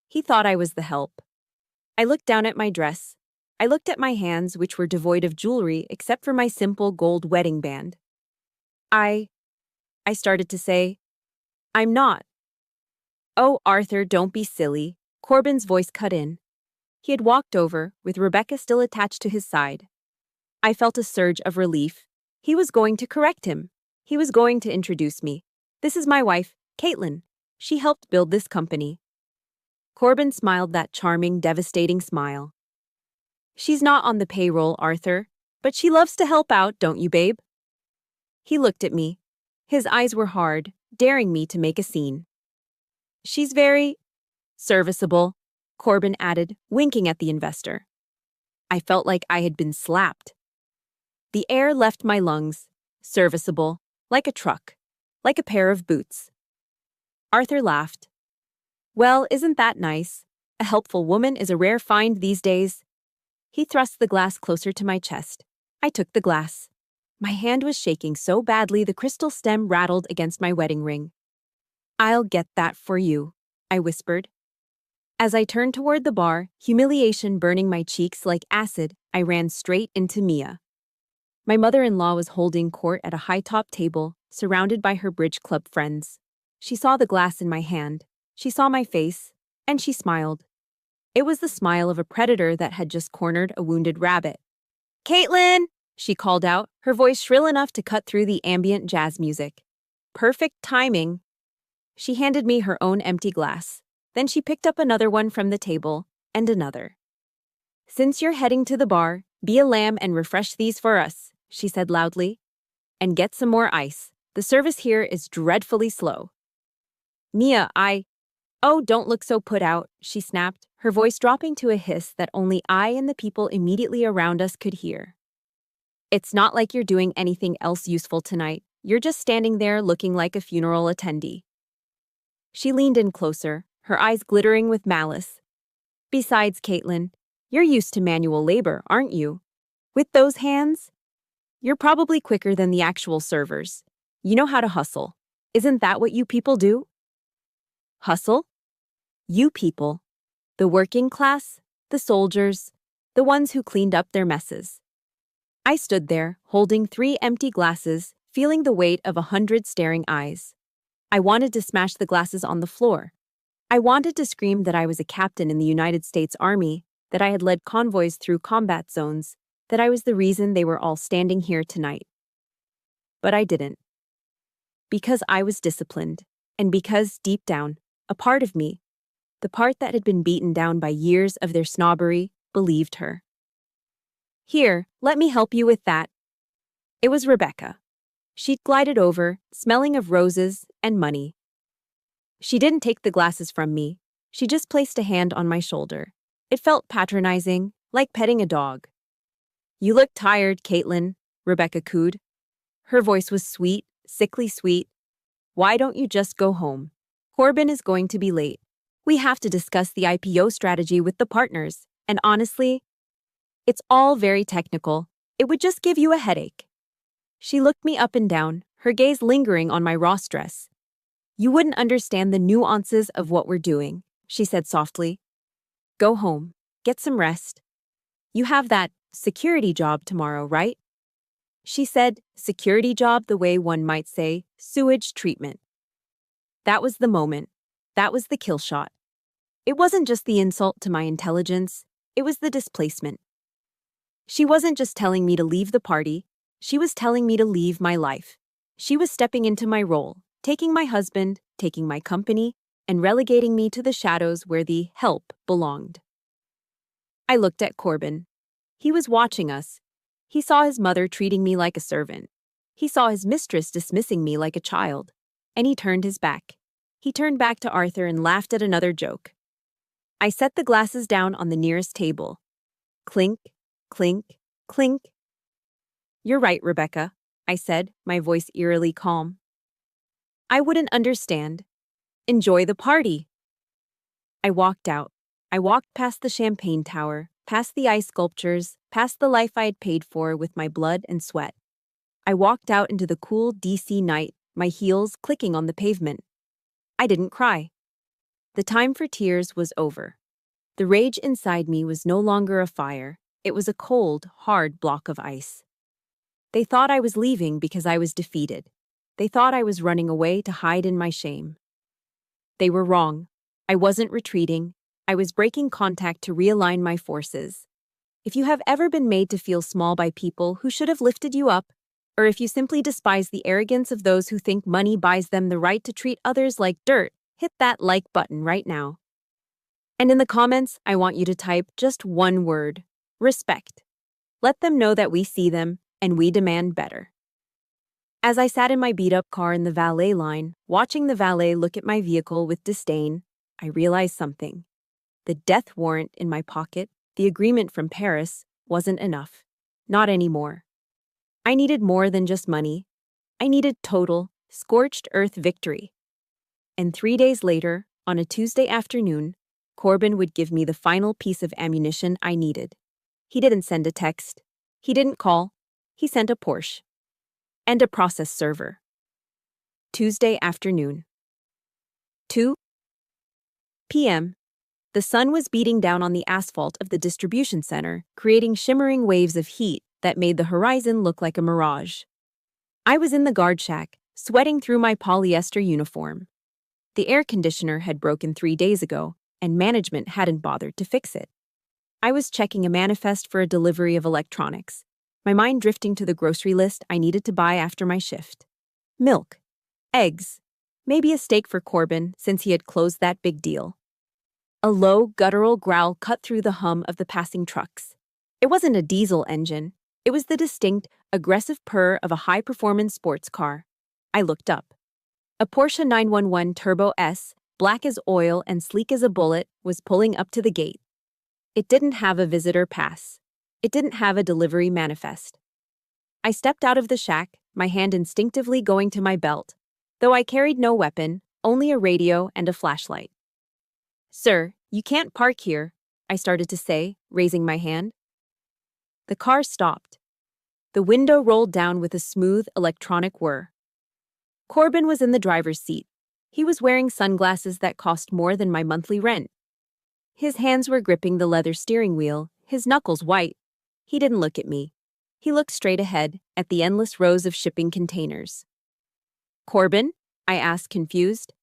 He thought I was the help. I looked down at my dress. I looked at my hands, which were devoid of jewelry except for my simple gold wedding band. I started to say, "I'm not." "Oh, Arthur, don't be silly," Corbin's voice cut in. He had walked over, with Rebecca still attached to his side. I felt a surge of relief. He was going to correct him. He was going to introduce me. "This is my wife, Caitlin. She helped build this company." Corbin smiled that charming, devastating smile. "She's not on the payroll, Arthur, but she loves to help out, don't you, babe?" He looked at me. His eyes were hard, daring me to make a scene. "She's very serviceable," Corbin added, winking at the investor. I felt like I had been slapped. The air left my lungs, serviceable, like a truck, like a pair of boots. Arthur laughed. "Well, isn't that nice? A helpful woman is a rare find these days." He thrust the glass closer to my chest. I took the glass. My hand was shaking so badly the crystal stem rattled against my wedding ring. "I'll get that for you," I whispered. As I turned toward the bar, humiliation burning my cheeks like acid, I ran straight into Mia. My mother-in-law was holding court at a high-top table, surrounded by her bridge club friends. She saw the glass in my hand. She saw my face, and she smiled. It was the smile of a predator that had just cornered a wounded rabbit. "Caitlin!" she called out, her voice shrill enough to cut through the ambient jazz music. Perfect timing. She handed me her own empty glass. Then she picked up another one from the table, and another. "Since you're heading to the bar, be a lamb and refresh these for us," she said loudly. "And get some more ice. The service here is dreadfully slow." "Mia, Oh, don't look so put out," she snapped, her voice dropping to a hiss that only I and the people immediately around us could hear. "It's not like you're doing anything else useful tonight. You're just standing there looking like a funeral attendee." She leaned in closer, her eyes glittering with malice. "Besides, Caitlin, you're used to manual labor, aren't you? With those hands? You're probably quicker than the actual servers. You know how to hustle. Isn't that what you people do?" "Hustle? You people. The working class, the soldiers, the ones who cleaned up their messes." I stood there, holding 3 empty glasses, feeling the weight of 100 staring eyes. I wanted to smash the glasses on the floor. I wanted to scream that I was a captain in the United States Army, that I had led convoys through combat zones, that I was the reason they were all standing here tonight. But I didn't. Because I was disciplined, and because, deep down, a part of me, the part that had been beaten down by years of their snobbery, believed her. "Here, let me help you with that." It was Rebecca. She'd glided over, smelling of roses and money. She didn't take the glasses from me. She just placed a hand on my shoulder. It felt patronizing, like petting a dog. "You look tired, Caitlin," Rebecca cooed. Her voice was sweet, sickly sweet. "Why don't you just go home? Corbin is going to be late. We have to discuss the IPO strategy with the partners, and honestly, it's all very technical. It would just give you a headache." She looked me up and down, her gaze lingering on my Ross dress. "You wouldn't understand the nuances of what we're doing," she said softly. "Go home. Get some rest. You have that security job tomorrow, right?" She said security job the way one might say sewage treatment. That was the moment. That was the kill shot. It wasn't just the insult to my intelligence, it was the displacement. She wasn't just telling me to leave the party, she was telling me to leave my life. She was stepping into my role, taking my husband, taking my company, and relegating me to the shadows where the help belonged. I looked at Corbin. He was watching us. He saw his mother treating me like a servant. He saw his mistress dismissing me like a child. And he turned his back. He turned back to Arthur and laughed at another joke. I set the glasses down on the nearest table. Clink, clink, clink. "You're right, Rebecca," I said, my voice eerily calm. "I wouldn't understand. Enjoy the party." I walked out. I walked past the champagne tower, past the ice sculptures, past the life I had paid for with my blood and sweat. I walked out into the cool DC night, my heels clicking on the pavement. I didn't cry. The time for tears was over. The rage inside me was no longer a fire. It was a cold, hard block of ice. They thought I was leaving because I was defeated. They thought I was running away to hide in my shame. They were wrong. I wasn't retreating. I was breaking contact to realign my forces. If you have ever been made to feel small by people who should have lifted you up, or if you simply despise the arrogance of those who think money buys them the right to treat others like dirt, hit that like button right now. And in the comments, I want you to type just one word: respect. Let them know that we see them and we demand better. As I sat in my beat-up car in the valet line, watching the valet look at my vehicle with disdain, I realized something. The death warrant in my pocket, the agreement from Paris, wasn't enough. Not anymore. I needed more than just money. I needed total, scorched earth victory. And 3 days later, on a Tuesday afternoon, Corbin would give me the final piece of ammunition I needed. He didn't send a text. He didn't call. He sent a Porsche. And a process server. Tuesday afternoon. 2 p.m. The sun was beating down on the asphalt of the distribution center, creating shimmering waves of heat that made the horizon look like a mirage. I was in the guard shack, sweating through my polyester uniform. The air conditioner had broken 3 days ago, and management hadn't bothered to fix it. I was checking a manifest for a delivery of electronics, my mind drifting to the grocery list I needed to buy after my shift. Milk, eggs, maybe a steak for Corbin since he had closed that big deal. A low, guttural growl cut through the hum of the passing trucks. It wasn't a diesel engine. It was the distinct, aggressive purr of a high-performance sports car. I looked up. A Porsche 911 Turbo S, black as oil and sleek as a bullet, was pulling up to the gate. It didn't have a visitor pass. It didn't have a delivery manifest. I stepped out of the shack, my hand instinctively going to my belt, though I carried no weapon, only a radio and a flashlight. "Sir, you can't park here," I started to say, raising my hand. The car stopped. The window rolled down with a smooth, electronic whir. Corbin was in the driver's seat. He was wearing sunglasses that cost more than my monthly rent. His hands were gripping the leather steering wheel, his knuckles white. He didn't look at me. He looked straight ahead, at the endless rows of shipping containers. "Corbin?" I asked, confused.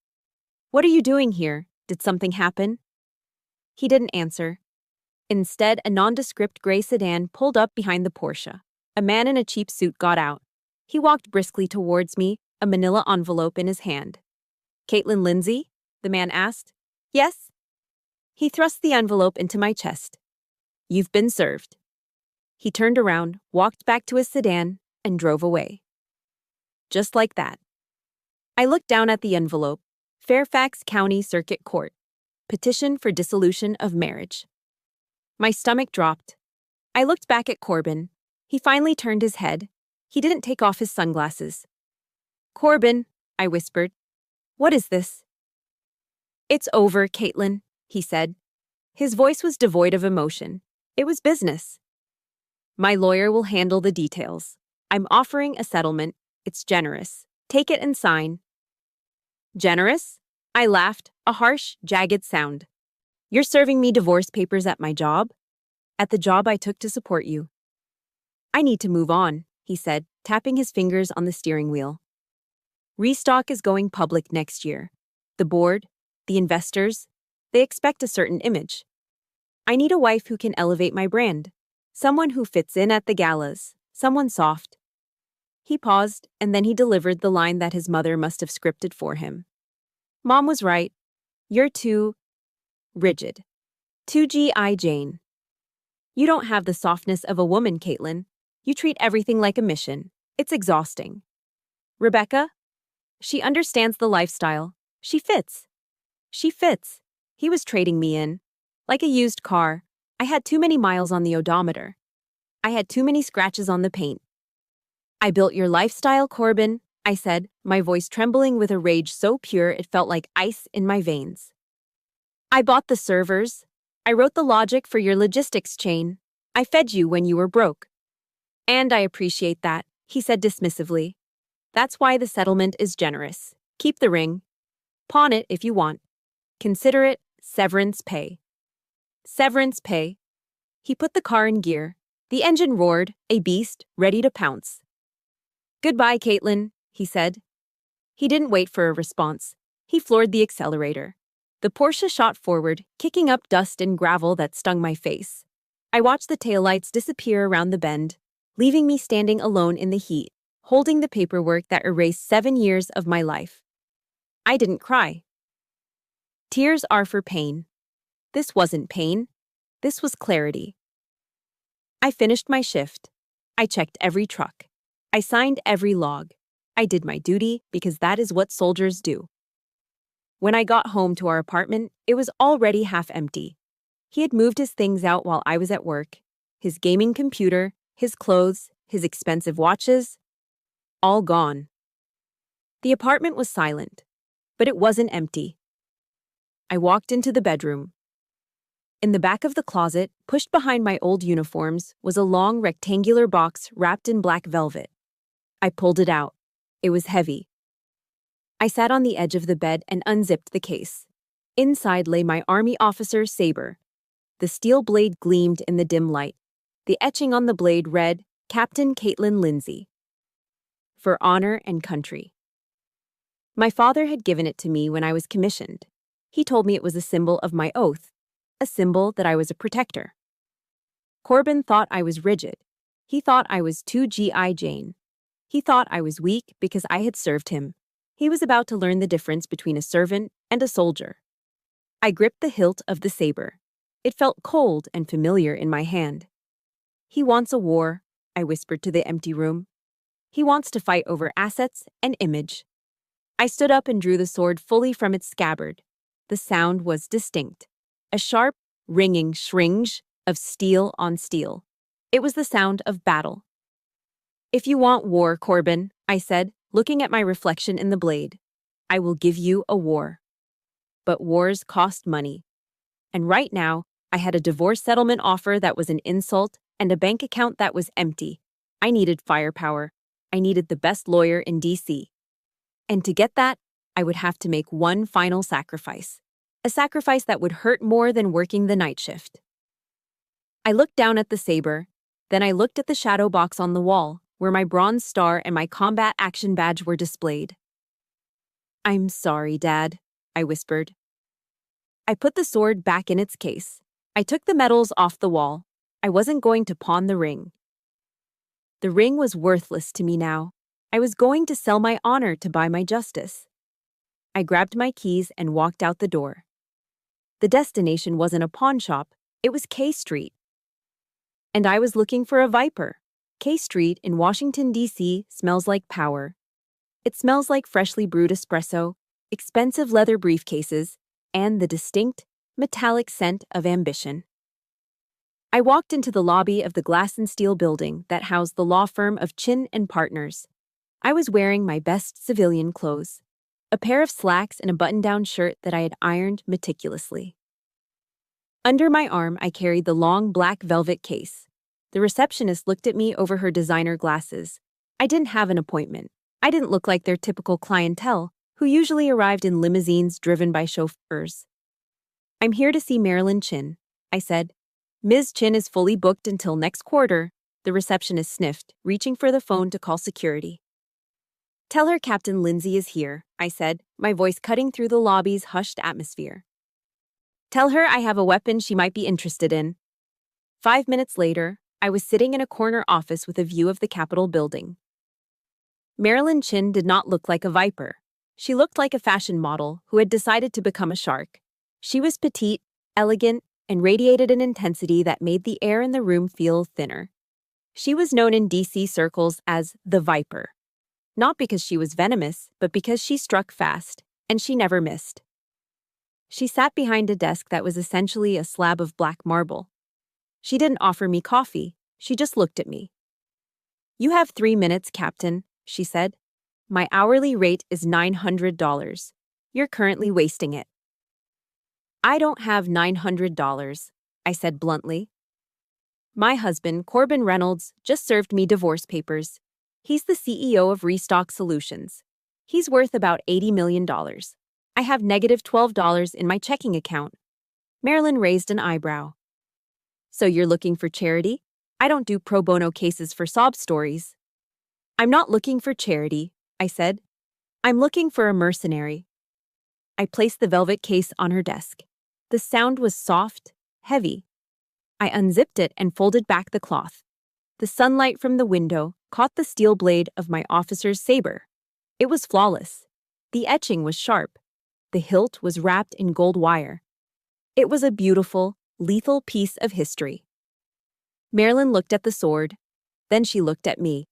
"What are you doing here? Did something happen?" He didn't answer. Instead, a nondescript gray sedan pulled up behind the Porsche. A man in a cheap suit got out. He walked briskly towards me, a manila envelope in his hand. "Caitlin Lindsay?" the man asked. "Yes." He thrust the envelope into my chest. "You've been served." He turned around, walked back to his sedan, and drove away. Just like that. I looked down at the envelope. Fairfax County Circuit Court. Petition for dissolution of marriage. My stomach dropped. I looked back at Corbin. He finally turned his head. He didn't take off his sunglasses. "Corbin," I whispered. "What is this?" "It's over, Caitlin," he said. His voice was devoid of emotion. It was business. "My lawyer will handle the details. I'm offering a settlement. It's generous. Take it and sign." "Generous?" I laughed, a harsh, jagged sound. "You're serving me divorce papers at my job?" "At the job I took to support you." "I need to move on," he said, tapping his fingers on the steering wheel. "Restock is going public next year. The board, the investors, they expect a certain image. I need a wife who can elevate my brand. Someone who fits in at the galas. Someone soft." He paused, and then he delivered the line that his mother must have scripted for him. "Mom was right. You're too rigid. Too G.I. Jane. You don't have the softness of a woman, Caitlin. You treat everything like a mission. It's exhausting." "Rebecca? She understands the lifestyle. She fits." "She fits." He was trading me in. Like a used car. I had too many miles on the odometer. I had too many scratches on the paint. "I built your lifestyle, Corbin," I said, my voice trembling with a rage so pure it felt like ice in my veins. "I bought the servers. I wrote the logic for your logistics chain. I fed you when you were broke." "And I appreciate that," he said dismissively. "That's why the settlement is generous. Keep the ring. Pawn it if you want. Consider it severance pay." "Severance pay." He put the car in gear. The engine roared, a beast, ready to pounce. "Goodbye, Caitlin," he said. He didn't wait for a response. He floored the accelerator. The Porsche shot forward, kicking up dust and gravel that stung my face. I watched the taillights disappear around the bend, leaving me standing alone in the heat, holding the paperwork that erased 7 years of my life. I didn't cry. Tears are for pain. This wasn't pain. This was clarity. I finished my shift. I checked every truck. I signed every log. I did my duty because that is what soldiers do. When I got home to our apartment, it was already half empty. He had moved his things out while I was at work. His gaming computer, his clothes, his expensive watches, all gone. The apartment was silent, but it wasn't empty. I walked into the bedroom. In the back of the closet, pushed behind my old uniforms, was a long rectangular box wrapped in black velvet. I pulled it out. It was heavy. I sat on the edge of the bed and unzipped the case. Inside lay my Army officer's saber. The steel blade gleamed in the dim light. The etching on the blade read, "Captain Caitlin Lindsay. For honor and country." My father had given it to me when I was commissioned. He told me it was a symbol of my oath, a symbol that I was a protector. Corbin thought I was rigid. He thought I was too G.I. Jane. He thought I was weak because I had served him. He was about to learn the difference between a servant and a soldier. I gripped the hilt of the saber. It felt cold and familiar in my hand. He wants a war, I whispered to the empty room. He wants to fight over assets and image. I stood up and drew the sword fully from its scabbard. The sound was distinct. A sharp, ringing shringe of steel on steel. It was the sound of battle. "If you want war, Corbin," I said, looking at my reflection in the blade, "I will give you a war." But wars cost money. And right now, I had a divorce settlement offer that was an insult and a bank account that was empty. I needed firepower. I needed the best lawyer in D.C. And to get that, I would have to make one final sacrifice. A sacrifice that would hurt more than working the night shift. I looked down at the saber. Then I looked at the shadow box on the wall, where my bronze star and my combat action badge were displayed. "I'm sorry, Dad," I whispered. I put the sword back in its case. I took the medals off the wall. I wasn't going to pawn the ring. The ring was worthless to me now. I was going to sell my honor to buy my justice. I grabbed my keys and walked out the door. The destination wasn't a pawn shop, it was K Street. And I was looking for a Viper. K Street in Washington, D.C. smells like power. It smells like freshly brewed espresso, expensive leather briefcases, and the distinct, metallic scent of ambition. I walked into the lobby of the glass and steel building that housed the law firm of Chin and Partners. I was wearing my best civilian clothes, a pair of slacks and a button-down shirt that I had ironed meticulously. Under my arm, I carried the long black velvet case. The receptionist looked at me over her designer glasses. I didn't have an appointment. I didn't look like their typical clientele, who usually arrived in limousines driven by chauffeurs. "I'm here to see Marilyn Chin," I said. "Ms. Chin is fully booked until next quarter," the receptionist sniffed, reaching for the phone to call security. "Tell her Captain Lindsay is here," I said, my voice cutting through the lobby's hushed atmosphere. "Tell her I have a weapon she might be interested in." 5 minutes later, I was sitting in a corner office with a view of the Capitol building. Marilyn Chin did not look like a viper. She looked like a fashion model who had decided to become a shark. She was petite, elegant, and radiated an intensity that made the air in the room feel thinner. She was known in D.C. circles as the Viper. Not because she was venomous, but because she struck fast, and she never missed. She sat behind a desk that was essentially a slab of black marble. She didn't offer me coffee, she just looked at me. "You have 3 minutes, Captain," she said. "My hourly rate is $900. You're currently wasting it." "I don't have $900, I said bluntly. "My husband, Corbin Reynolds, just served me divorce papers. He's the CEO of Restock Solutions. He's worth about $80 million. I have negative $12 in my checking account." Marilyn raised an eyebrow. "So you're looking for charity? I don't do pro bono cases for sob stories." "I'm not looking for charity," I said. "I'm looking for a mercenary." I placed the velvet case on her desk. The sound was soft, heavy. I unzipped it and folded back the cloth. The sunlight from the window caught the steel blade of my officer's saber. It was flawless. The etching was sharp. The hilt was wrapped in gold wire. It was a beautiful, lethal piece of history. Marilyn looked at the sword. Then she looked at me.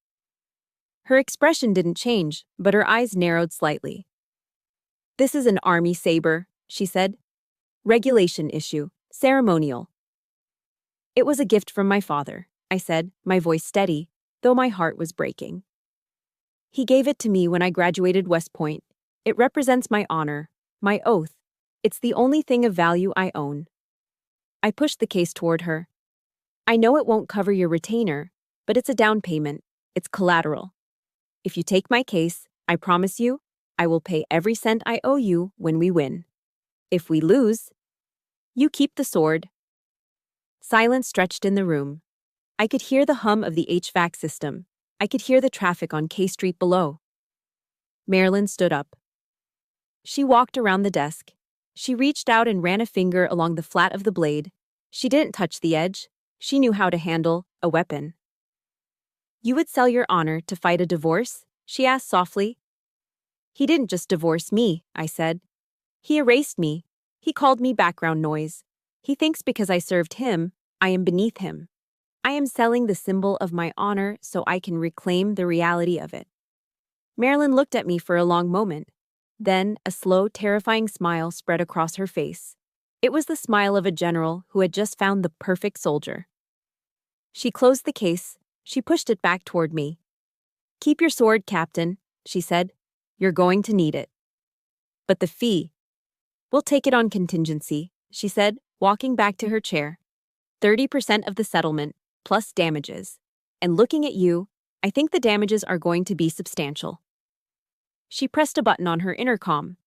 Her expression didn't change, but her eyes narrowed slightly. "This is an army saber," she said. "Regulation issue, ceremonial." "It was a gift from my father," I said, my voice steady, though my heart was breaking. "He gave it to me when I graduated West Point. It represents my honor, my oath. It's the only thing of value I own." I pushed the case toward her. "I know it won't cover your retainer, but it's a down payment. It's collateral. If you take my case, I promise you, I will pay every cent I owe you when we win. If we lose, you keep the sword." Silence stretched in the room. I could hear the hum of the HVAC system. I could hear the traffic on K Street below. Marilyn stood up. She walked around the desk. She reached out and ran a finger along the flat of the blade. She didn't touch the edge. She knew how to handle a weapon. You would sell your honor to fight a divorce? She asked softly. He didn't just divorce me, I said. He erased me. He called me background noise. He thinks because I served him, I am beneath him. I am selling the symbol of my honor so I can reclaim the reality of it. Marilyn looked at me for a long moment. Then, a slow, terrifying smile spread across her face. It was the smile of a general who had just found the perfect soldier. She closed the case. She pushed it back toward me. Keep your sword, Captain, she said. You're going to need it. But the fee. We'll take it on contingency, she said, walking back to her chair. 30% of the settlement, plus damages. And looking at you, I think the damages are going to be substantial. She pressed a button on her intercom.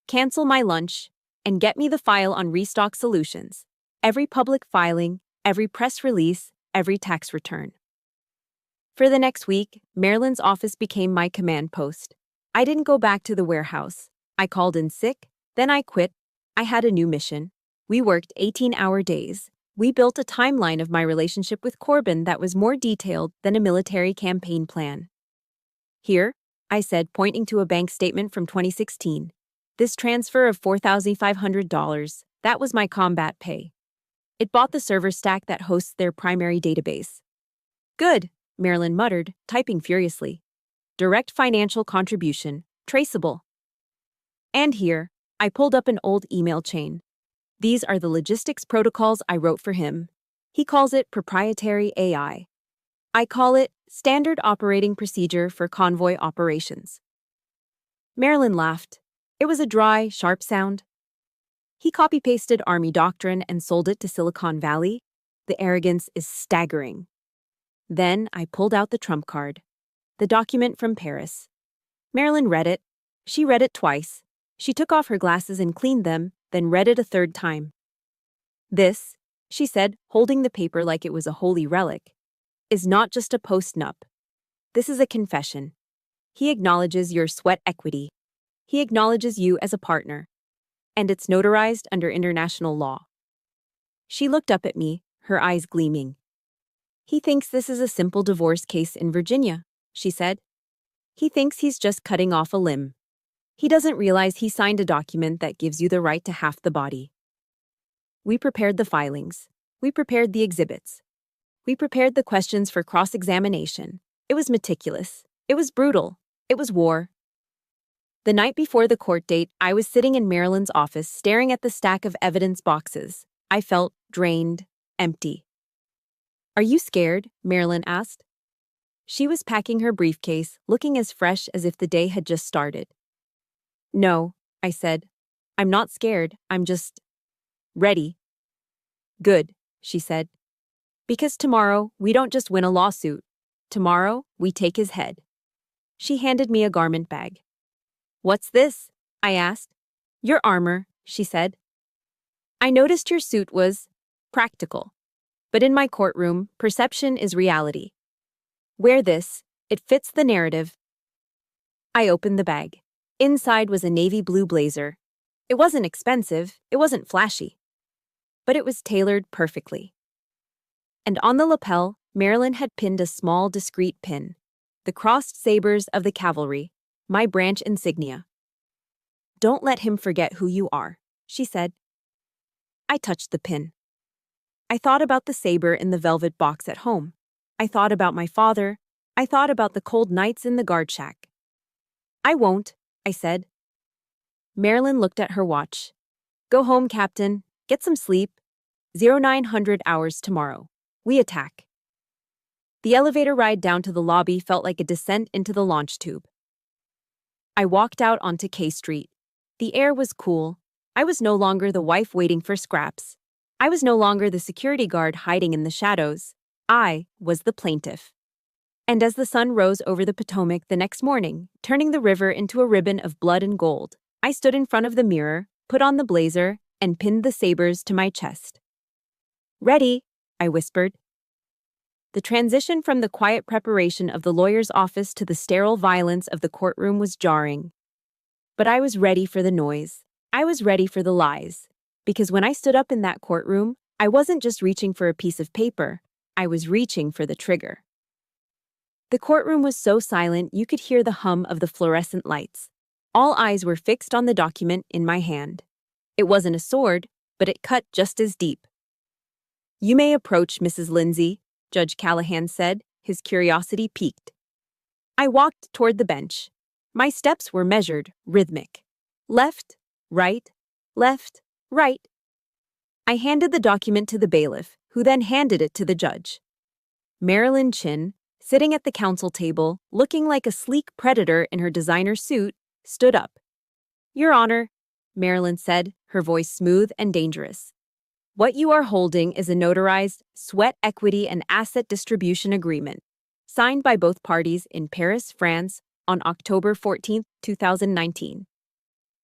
Cancel my lunch, and get me the file on Restock Solutions. Every public filing, every press release, every tax return. For the next week, Marilyn's office became my command post. I didn't go back to the warehouse. I called in sick, then I quit. I had a new mission. We worked 18-hour days. We built a timeline of my relationship with Corbin that was more detailed than a military campaign plan. Here, I said, pointing to a bank statement from 2016. This transfer of $4,500, that was my combat pay. It bought the server stack that hosts their primary database. Good, Marilyn muttered, typing furiously. Direct financial contribution, traceable. And here, I pulled up an old email chain. These are the logistics protocols I wrote for him. He calls it proprietary AI. I call it standard operating procedure for convoy operations. Marilyn laughed. It was a dry, sharp sound. He copy-pasted Army doctrine and sold it to Silicon Valley. The arrogance is staggering. Then I pulled out the trump card. The document from Paris. Marilyn read it. She read it twice. She took off her glasses and cleaned them, then read it a third time. This, she said, holding the paper like it was a holy relic, is not just a post-nup. This is a confession. He acknowledges your sweat equity. He acknowledges you as a partner. And it's notarized under international law. She looked up at me, her eyes gleaming. He thinks this is a simple divorce case in Virginia, she said. He thinks he's just cutting off a limb. He doesn't realize he signed a document that gives you the right to half the body. We prepared the filings. We prepared the exhibits. We prepared the questions for cross-examination. It was meticulous. It was brutal. It was war. The night before the court date, I was sitting in Marilyn's office staring at the stack of evidence boxes. I felt drained, empty. Are you scared? Marilyn asked. She was packing her briefcase, looking as fresh as if the day had just started. No, I said. I'm not scared. I'm just ready. Good, she said. Because tomorrow, we don't just win a lawsuit. Tomorrow, we take his head. She handed me a garment bag. What's this? I asked. Your armor, she said. I noticed your suit was practical. But in my courtroom, perception is reality. Wear this. It fits the narrative. I opened the bag. Inside was a navy blue blazer. It wasn't expensive. It wasn't flashy. But it was tailored perfectly. And on the lapel, Marilyn had pinned a small, discreet pin. The crossed sabers of the cavalry, my branch insignia. Don't let him forget who you are, she said. I touched the pin. I thought about the saber in the velvet box at home. I thought about my father. I thought about the cold nights in the guard shack. I won't, I said. Marilyn looked at her watch. Go home, Captain. Get some sleep. 0900 hours tomorrow. We attack. The elevator ride down to the lobby felt like a descent into the launch tube. I walked out onto K Street. The air was cool. I was no longer the wife waiting for scraps. I was no longer the security guard hiding in the shadows. I was the plaintiff. And as the sun rose over the Potomac the next morning, turning the river into a ribbon of blood and gold, I stood in front of the mirror, put on the blazer, and pinned the sabers to my chest. Ready, I whispered. The transition from the quiet preparation of the lawyer's office to the sterile violence of the courtroom was jarring. But I was ready for the noise. I was ready for the lies. Because when I stood up in that courtroom, I wasn't just reaching for a piece of paper. I was reaching for the trigger. The courtroom was so silent you could hear the hum of the fluorescent lights. All eyes were fixed on the document in my hand. It wasn't a sword, but it cut just as deep. "You may approach, Mrs. Lindsay," Judge Callahan said, his curiosity piqued. I walked toward the bench. My steps were measured, rhythmic. Left, right, left, right. I handed the document to the bailiff, who then handed it to the judge. Marilyn Chin, sitting at the counsel table, looking like a sleek predator in her designer suit, stood up. "Your Honor," Marilyn said, her voice smooth and dangerous. "What you are holding is a notarized sweat equity and asset distribution agreement, signed by both parties in Paris, France, on October 14, 2019.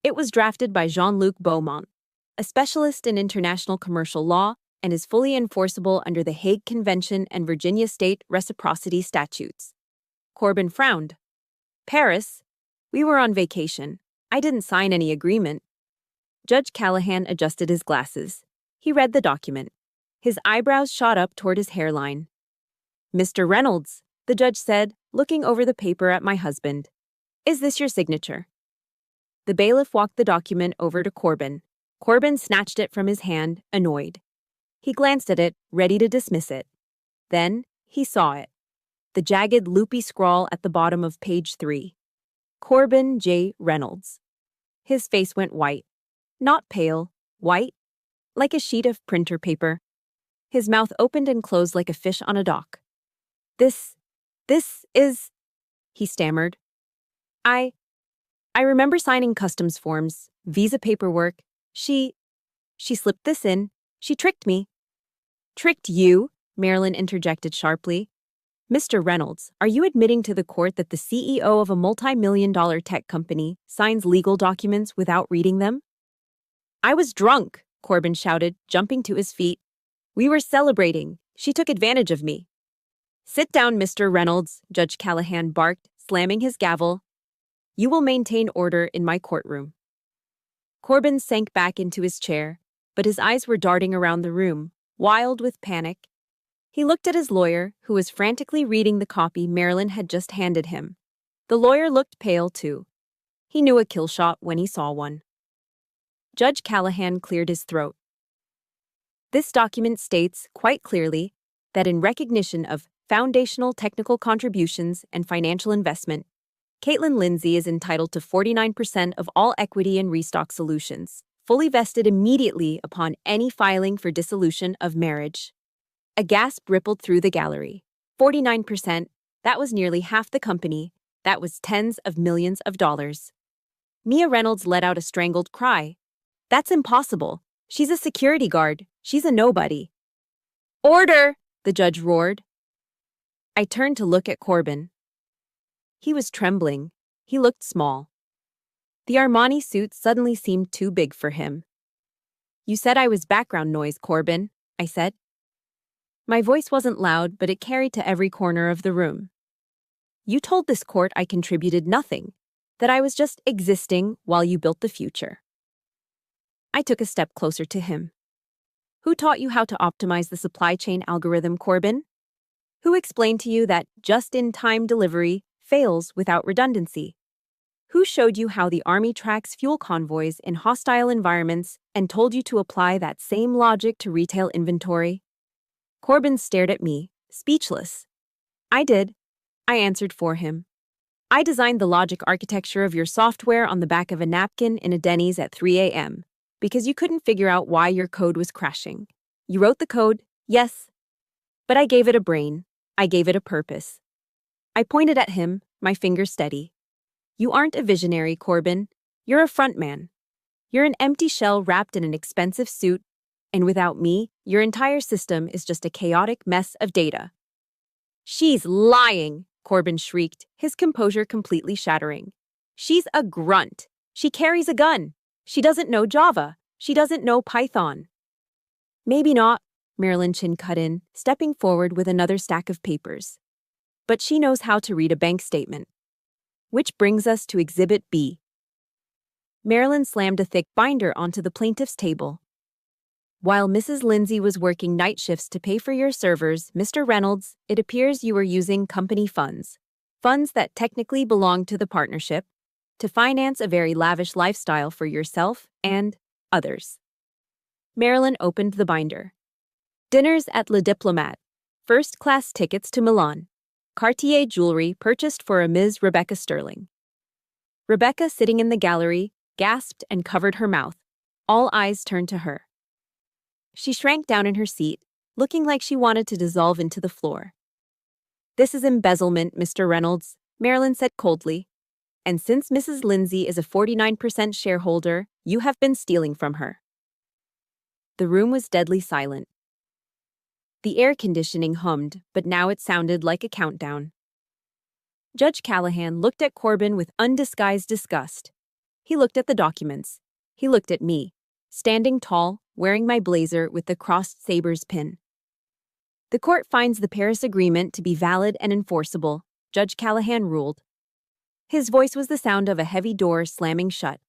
It was drafted by Jean-Luc Beaumont, a specialist in international commercial law, and is fully enforceable under the Hague Convention and Virginia state reciprocity statutes." Corbin frowned. "Paris? We were on vacation. I didn't sign any agreement." Judge Callahan adjusted his glasses. He read the document. His eyebrows shot up toward his hairline. "Mr. Reynolds," the judge said, looking over the paper at my husband. "Is this your signature?" The bailiff walked the document over to Corbin. Corbin snatched it from his hand, annoyed. He glanced at it, ready to dismiss it. Then he saw it. The jagged, loopy scrawl at the bottom of page 3. Corbin J. Reynolds. His face went white. Not pale, white, like a sheet of printer paper. His mouth opened and closed like a fish on a dock. This is, he stammered. I remember signing customs forms, visa paperwork. She slipped this in. She tricked me." "Tricked you?" Marilyn interjected sharply. "Mr. Reynolds, are you admitting to the court that the CEO of a multi-million-dollar tech company signs legal documents without reading them?" "I was drunk," Corbin shouted, jumping to his feet. "We were celebrating. She took advantage of me." "Sit down, Mr. Reynolds," Judge Callahan barked, slamming his gavel. "You will maintain order in my courtroom." Corbin sank back into his chair, but his eyes were darting around the room, wild with panic. He looked at his lawyer, who was frantically reading the copy Marilyn had just handed him. The lawyer looked pale, too. He knew a kill shot when he saw one. Judge Callahan cleared his throat. "This document states, quite clearly, that in recognition of foundational technical contributions and financial investment, Caitlin Lindsay is entitled to 49% of all equity in Restock Solutions, fully vested immediately upon any filing for dissolution of marriage." A gasp rippled through the gallery. 49%, that was nearly half the company. That was tens of millions of dollars. Mia Reynolds let out a strangled cry. "That's impossible. She's a security guard. She's a nobody." "Order!" the judge roared. I turned to look at Corbin. He was trembling. He looked small. The Armani suit suddenly seemed too big for him. "You said I was background noise, Corbin," I said. My voice wasn't loud, but it carried to every corner of the room. "You told this court I contributed nothing, that I was just existing while you built the future." I took a step closer to him. "Who taught you how to optimize the supply chain algorithm, Corbin? Who explained to you that just-in-time delivery fails without redundancy? Who showed you how the Army tracks fuel convoys in hostile environments and told you to apply that same logic to retail inventory?" Corbin stared at me, speechless. "I did," I answered for him. "I designed the logic architecture of your software on the back of a napkin in a Denny's at 3 a.m. because you couldn't figure out why your code was crashing. You wrote the code, yes, but I gave it a brain. I gave it a purpose." I pointed at him, my finger steady. "You aren't a visionary, Corbin. You're a frontman. You're an empty shell wrapped in an expensive suit, and without me, your entire system is just a chaotic mess of data." "She's lying," Corbin shrieked, his composure completely shattering. "She's a grunt. She carries a gun. She doesn't know Java. She doesn't know Python." "Maybe not," Marilyn Chin cut in, stepping forward with another stack of papers. "But she knows how to read a bank statement." Which brings us to Exhibit B. Marilyn slammed a thick binder onto the plaintiff's table. While Mrs. Lindsay was working night shifts to pay for your servers, Mr. Reynolds, it appears you were using company funds. Funds that technically belong to the partnership, to finance a very lavish lifestyle for yourself and others. Marilyn opened the binder. Dinners at Le Diplomate. First-class tickets to Milan. Cartier jewelry purchased for a Ms. Rebecca Sterling. Rebecca, sitting in the gallery, gasped and covered her mouth. All eyes turned to her. She shrank down in her seat, looking like she wanted to dissolve into the floor. This is embezzlement, Mr. Reynolds, Marilyn said coldly. And since Mrs. Lindsay is a 49% shareholder, you have been stealing from her. The room was deadly silent. The air conditioning hummed, but now it sounded like a countdown. Judge Callahan looked at Corbin with undisguised disgust. He looked at the documents. He looked at me, standing tall, wearing my blazer with the crossed sabers pin. The court finds the Paris Agreement to be valid and enforceable, Judge Callahan ruled. His voice was the sound of a heavy door slamming shut.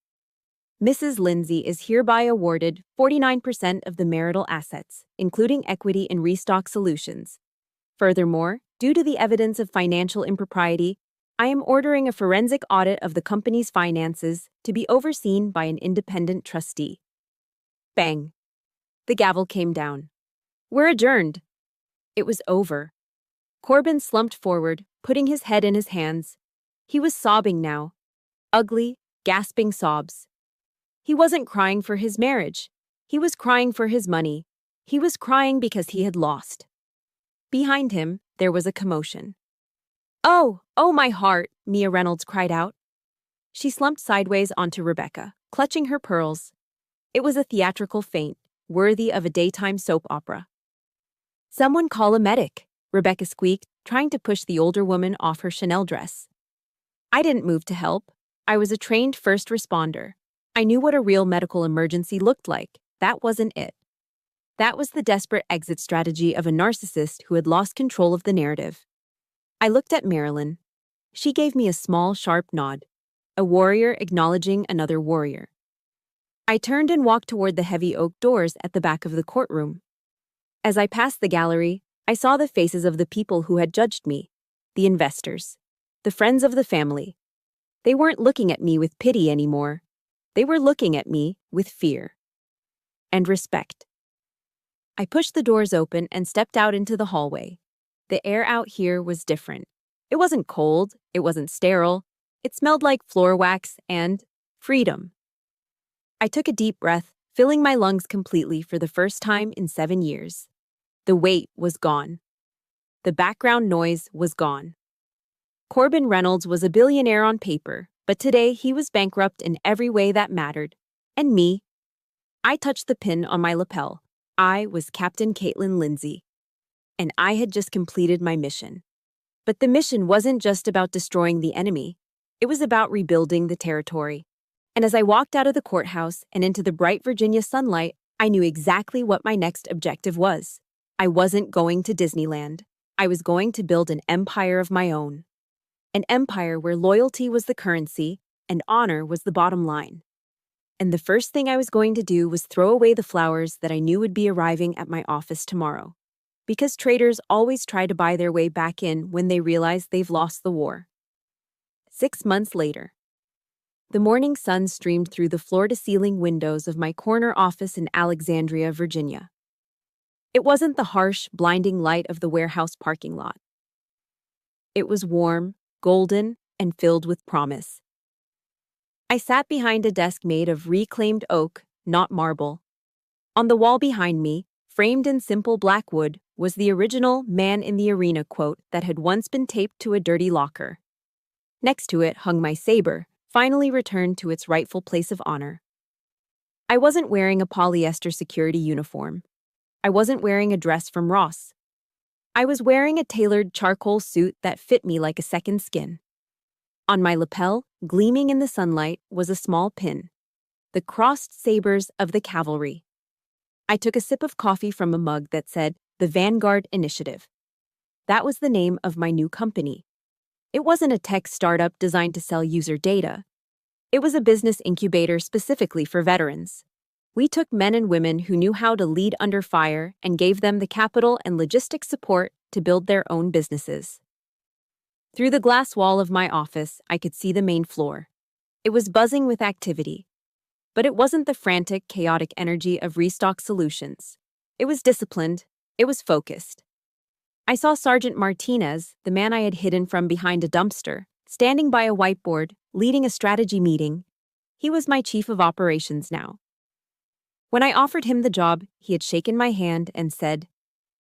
Mrs. Lindsay is hereby awarded 49% of the marital assets, including equity in Restock Solutions. Furthermore, due to the evidence of financial impropriety, I am ordering a forensic audit of the company's finances to be overseen by an independent trustee. Bang. The gavel came down. We're adjourned. It was over. Corbin slumped forward, putting his head in his hands. He was sobbing now. Ugly, gasping sobs. He wasn't crying for his marriage. He was crying for his money. He was crying because he had lost. Behind him, there was a commotion. Oh, my heart, Mia Reynolds cried out. She slumped sideways onto Rebecca, clutching her pearls. It was a theatrical faint, worthy of a daytime soap opera. Someone call a medic, Rebecca squeaked, trying to push the older woman off her Chanel dress. I didn't move to help. I was a trained first responder. I knew what a real medical emergency looked like. That wasn't it. That was the desperate exit strategy of a narcissist who had lost control of the narrative. I looked at Marilyn. She gave me a small, sharp nod, a warrior acknowledging another warrior. I turned and walked toward the heavy oak doors at the back of the courtroom. As I passed the gallery, I saw the faces of the people who had judged me, the investors, the friends of the family. They weren't looking at me with pity anymore. They were looking at me with fear and respect. I pushed the doors open and stepped out into the hallway. The air out here was different. It wasn't cold, it wasn't sterile. It smelled like floor wax and freedom. I took a deep breath, filling my lungs completely for the first time in 7 years. The weight was gone. The background noise was gone. Corbin Reynolds was a billionaire on paper, but today he was bankrupt in every way that mattered. And me? I touched the pin on my lapel. I was Captain Caitlin Lindsay. And I had just completed my mission. But the mission wasn't just about destroying the enemy. It was about rebuilding the territory. And as I walked out of the courthouse and into the bright Virginia sunlight, I knew exactly what my next objective was. I wasn't going to Disneyland. I was going to build an empire of my own. An empire where loyalty was the currency and honor was the bottom line. And the first thing I was going to do was throw away the flowers that I knew would be arriving at my office tomorrow. Because traitors always try to buy their way back in when they realize they've lost the war. 6 months later. The morning sun streamed through the floor-to-ceiling windows of my corner office in Alexandria, Virginia. It wasn't the harsh, blinding light of the warehouse parking lot. It was warm, golden, and filled with promise. I sat behind a desk made of reclaimed oak, not marble. On the wall behind me, framed in simple black wood, was the original "Man in the Arena" quote that had once been taped to a dirty locker. Next to it hung my saber, finally returned to its rightful place of honor. I wasn't wearing a polyester security uniform. I wasn't wearing a dress from Ross. I was wearing a tailored charcoal suit that fit me like a second skin. On my lapel, gleaming in the sunlight, was a small pin. The crossed sabers of the cavalry. I took a sip of coffee from a mug that said, "The Vanguard Initiative." That was the name of my new company. It wasn't a tech startup designed to sell user data. It was a business incubator specifically for veterans. We took men and women who knew how to lead under fire and gave them the capital and logistics support to build their own businesses. Through the glass wall of my office, I could see the main floor. It was buzzing with activity. But it wasn't the frantic, chaotic energy of Restock Solutions. It was disciplined. It was focused. I saw Sergeant Martinez, the man I had hidden from behind a dumpster, standing by a whiteboard, leading a strategy meeting. He was my chief of operations now. When I offered him the job, he had shaken my hand and said,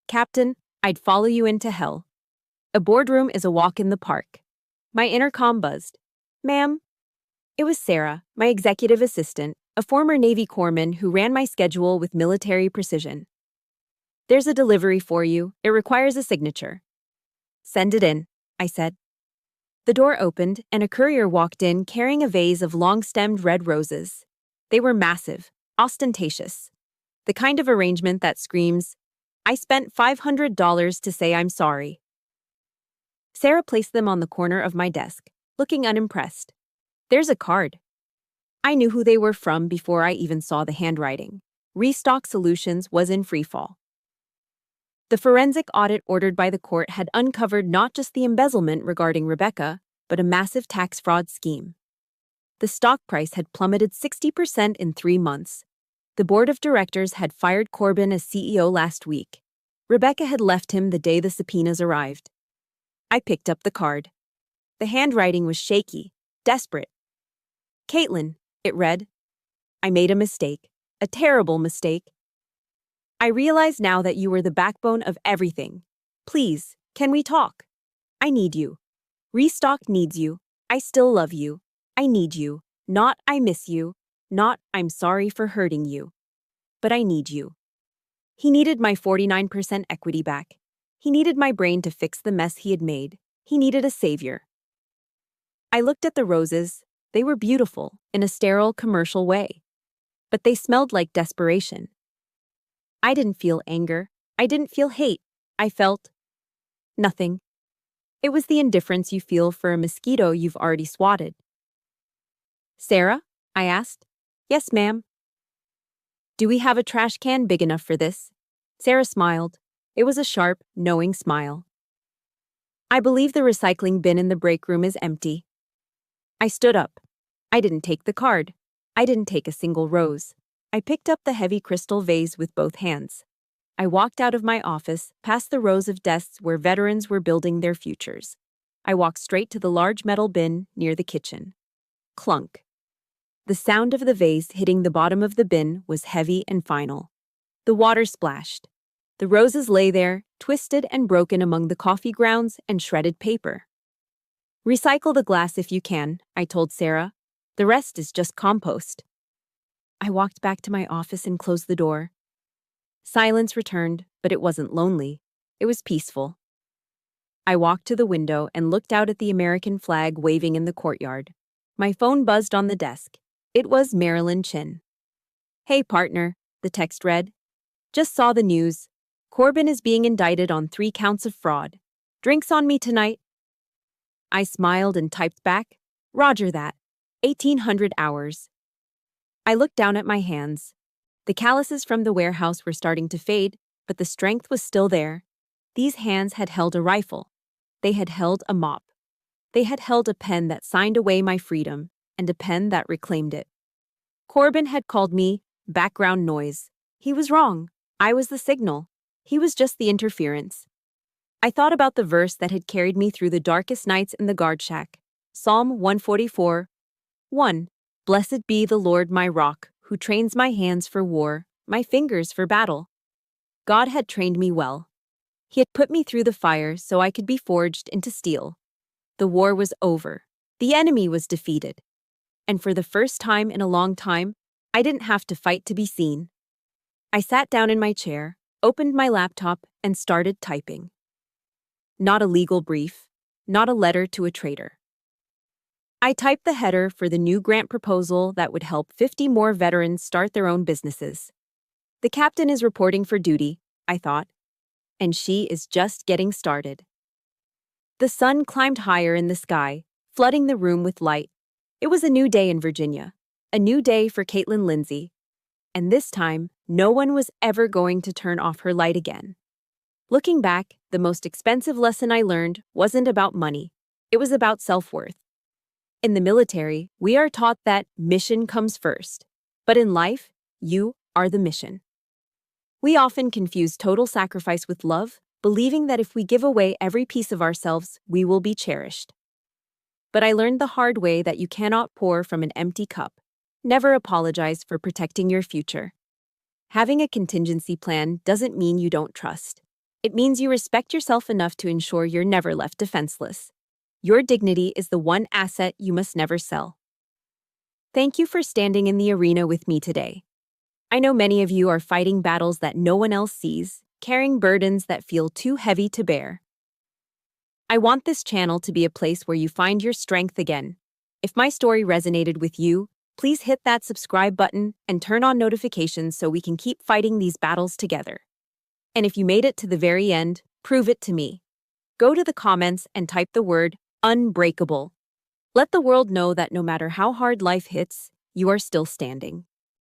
"Captain, I'd follow you into hell. A boardroom is a walk in the park." My intercom buzzed. "Ma'am?" It was Sarah, my executive assistant, a former Navy corpsman who ran my schedule with military precision. "There's a delivery for you. It requires a signature." "Send it in," I said. The door opened, and a courier walked in carrying a vase of long-stemmed red roses. They were massive, ostentatious. The kind of arrangement that screams, "I spent $500 to say I'm sorry." Sarah placed them on the corner of my desk, looking unimpressed. "There's a card." I knew who they were from before I even saw the handwriting. Restock Solutions was in freefall. The forensic audit ordered by the court had uncovered not just the embezzlement regarding Rebecca, but a massive tax fraud scheme. The stock price had plummeted 60% in 3 months. The board of directors had fired Corbin as CEO last week. Rebecca had left him the day the subpoenas arrived. I picked up the card. The handwriting was shaky, desperate. "Caitlin," it read. "I made a mistake. A terrible mistake. I realize now that you were the backbone of everything. Please, can we talk? I need you. Restock needs you. I still love you. I need you. Not I miss you. Not I'm sorry for hurting you. But I need you." He needed my 49% equity back. He needed my brain to fix the mess he had made. He needed a savior. I looked at the roses. They were beautiful, in a sterile, commercial way. But they smelled like desperation. I didn't feel anger. I didn't feel hate. I felt nothing. It was the indifference you feel for a mosquito you've already swatted. "Sarah?" I asked. "Yes, ma'am." "Do we have a trash can big enough for this?" Sarah smiled. It was a sharp, knowing smile. "I believe the recycling bin in the break room is empty." I stood up. I didn't take the card. I didn't take a single rose. I picked up the heavy crystal vase with both hands. I walked out of my office, past the rows of desks where veterans were building their futures. I walked straight to the large metal bin near the kitchen. Clunk. The sound of the vase hitting the bottom of the bin was heavy and final. The water splashed. The roses lay there, twisted and broken among the coffee grounds and shredded paper. "Recycle the glass if you can," I told Sarah. "The rest is just compost." I walked back to my office and closed the door. Silence returned, but it wasn't lonely. It was peaceful. I walked to the window and looked out at the American flag waving in the courtyard. My phone buzzed on the desk. It was Marilyn Chin. "Hey, partner," the text read. "Just saw the news. Corbin is being indicted on 3 counts of fraud. Drinks on me tonight." I smiled and typed back, "Roger that. 1800 hours." I looked down at my hands. The calluses from the warehouse were starting to fade, but the strength was still there. These hands had held a rifle. They had held a mop. They had held a pen that signed away my freedom, and a pen that reclaimed it. Corbin had called me background noise. He was wrong. I was the signal. He was just the interference. I thought about the verse that had carried me through the darkest nights in the guard shack. Psalm 144, 1. "Blessed be the Lord my rock, who trains my hands for war, my fingers for battle." God had trained me well. He had put me through the fire so I could be forged into steel. The war was over. The enemy was defeated. And for the first time in a long time, I didn't have to fight to be seen. I sat down in my chair, opened my laptop, and started typing. Not a legal brief, not a letter to a traitor. I typed the header for the new grant proposal that would help 50 more veterans start their own businesses. The captain is reporting for duty, I thought, and she is just getting started. The sun climbed higher in the sky, flooding the room with light. It was a new day in Virginia, a new day for Caitlin Lindsay, and this time, no one was ever going to turn off her light again. Looking back, the most expensive lesson I learned wasn't about money. It was about self-worth. In the military, we are taught that mission comes first. But in life, you are the mission. We often confuse total sacrifice with love, believing that if we give away every piece of ourselves, we will be cherished. But I learned the hard way that you cannot pour from an empty cup. Never apologize for protecting your future. Having a contingency plan doesn't mean you don't trust. It means you respect yourself enough to ensure you're never left defenseless. Your dignity is the one asset you must never sell. Thank you for standing in the arena with me today. I know many of you are fighting battles that no one else sees, carrying burdens that feel too heavy to bear. I want this channel to be a place where you find your strength again. If my story resonated with you, please hit that subscribe button and turn on notifications so we can keep fighting these battles together. And if you made it to the very end, prove it to me. Go to the comments and type the word unbreakable. Let the world know that no matter how hard life hits, you are still standing.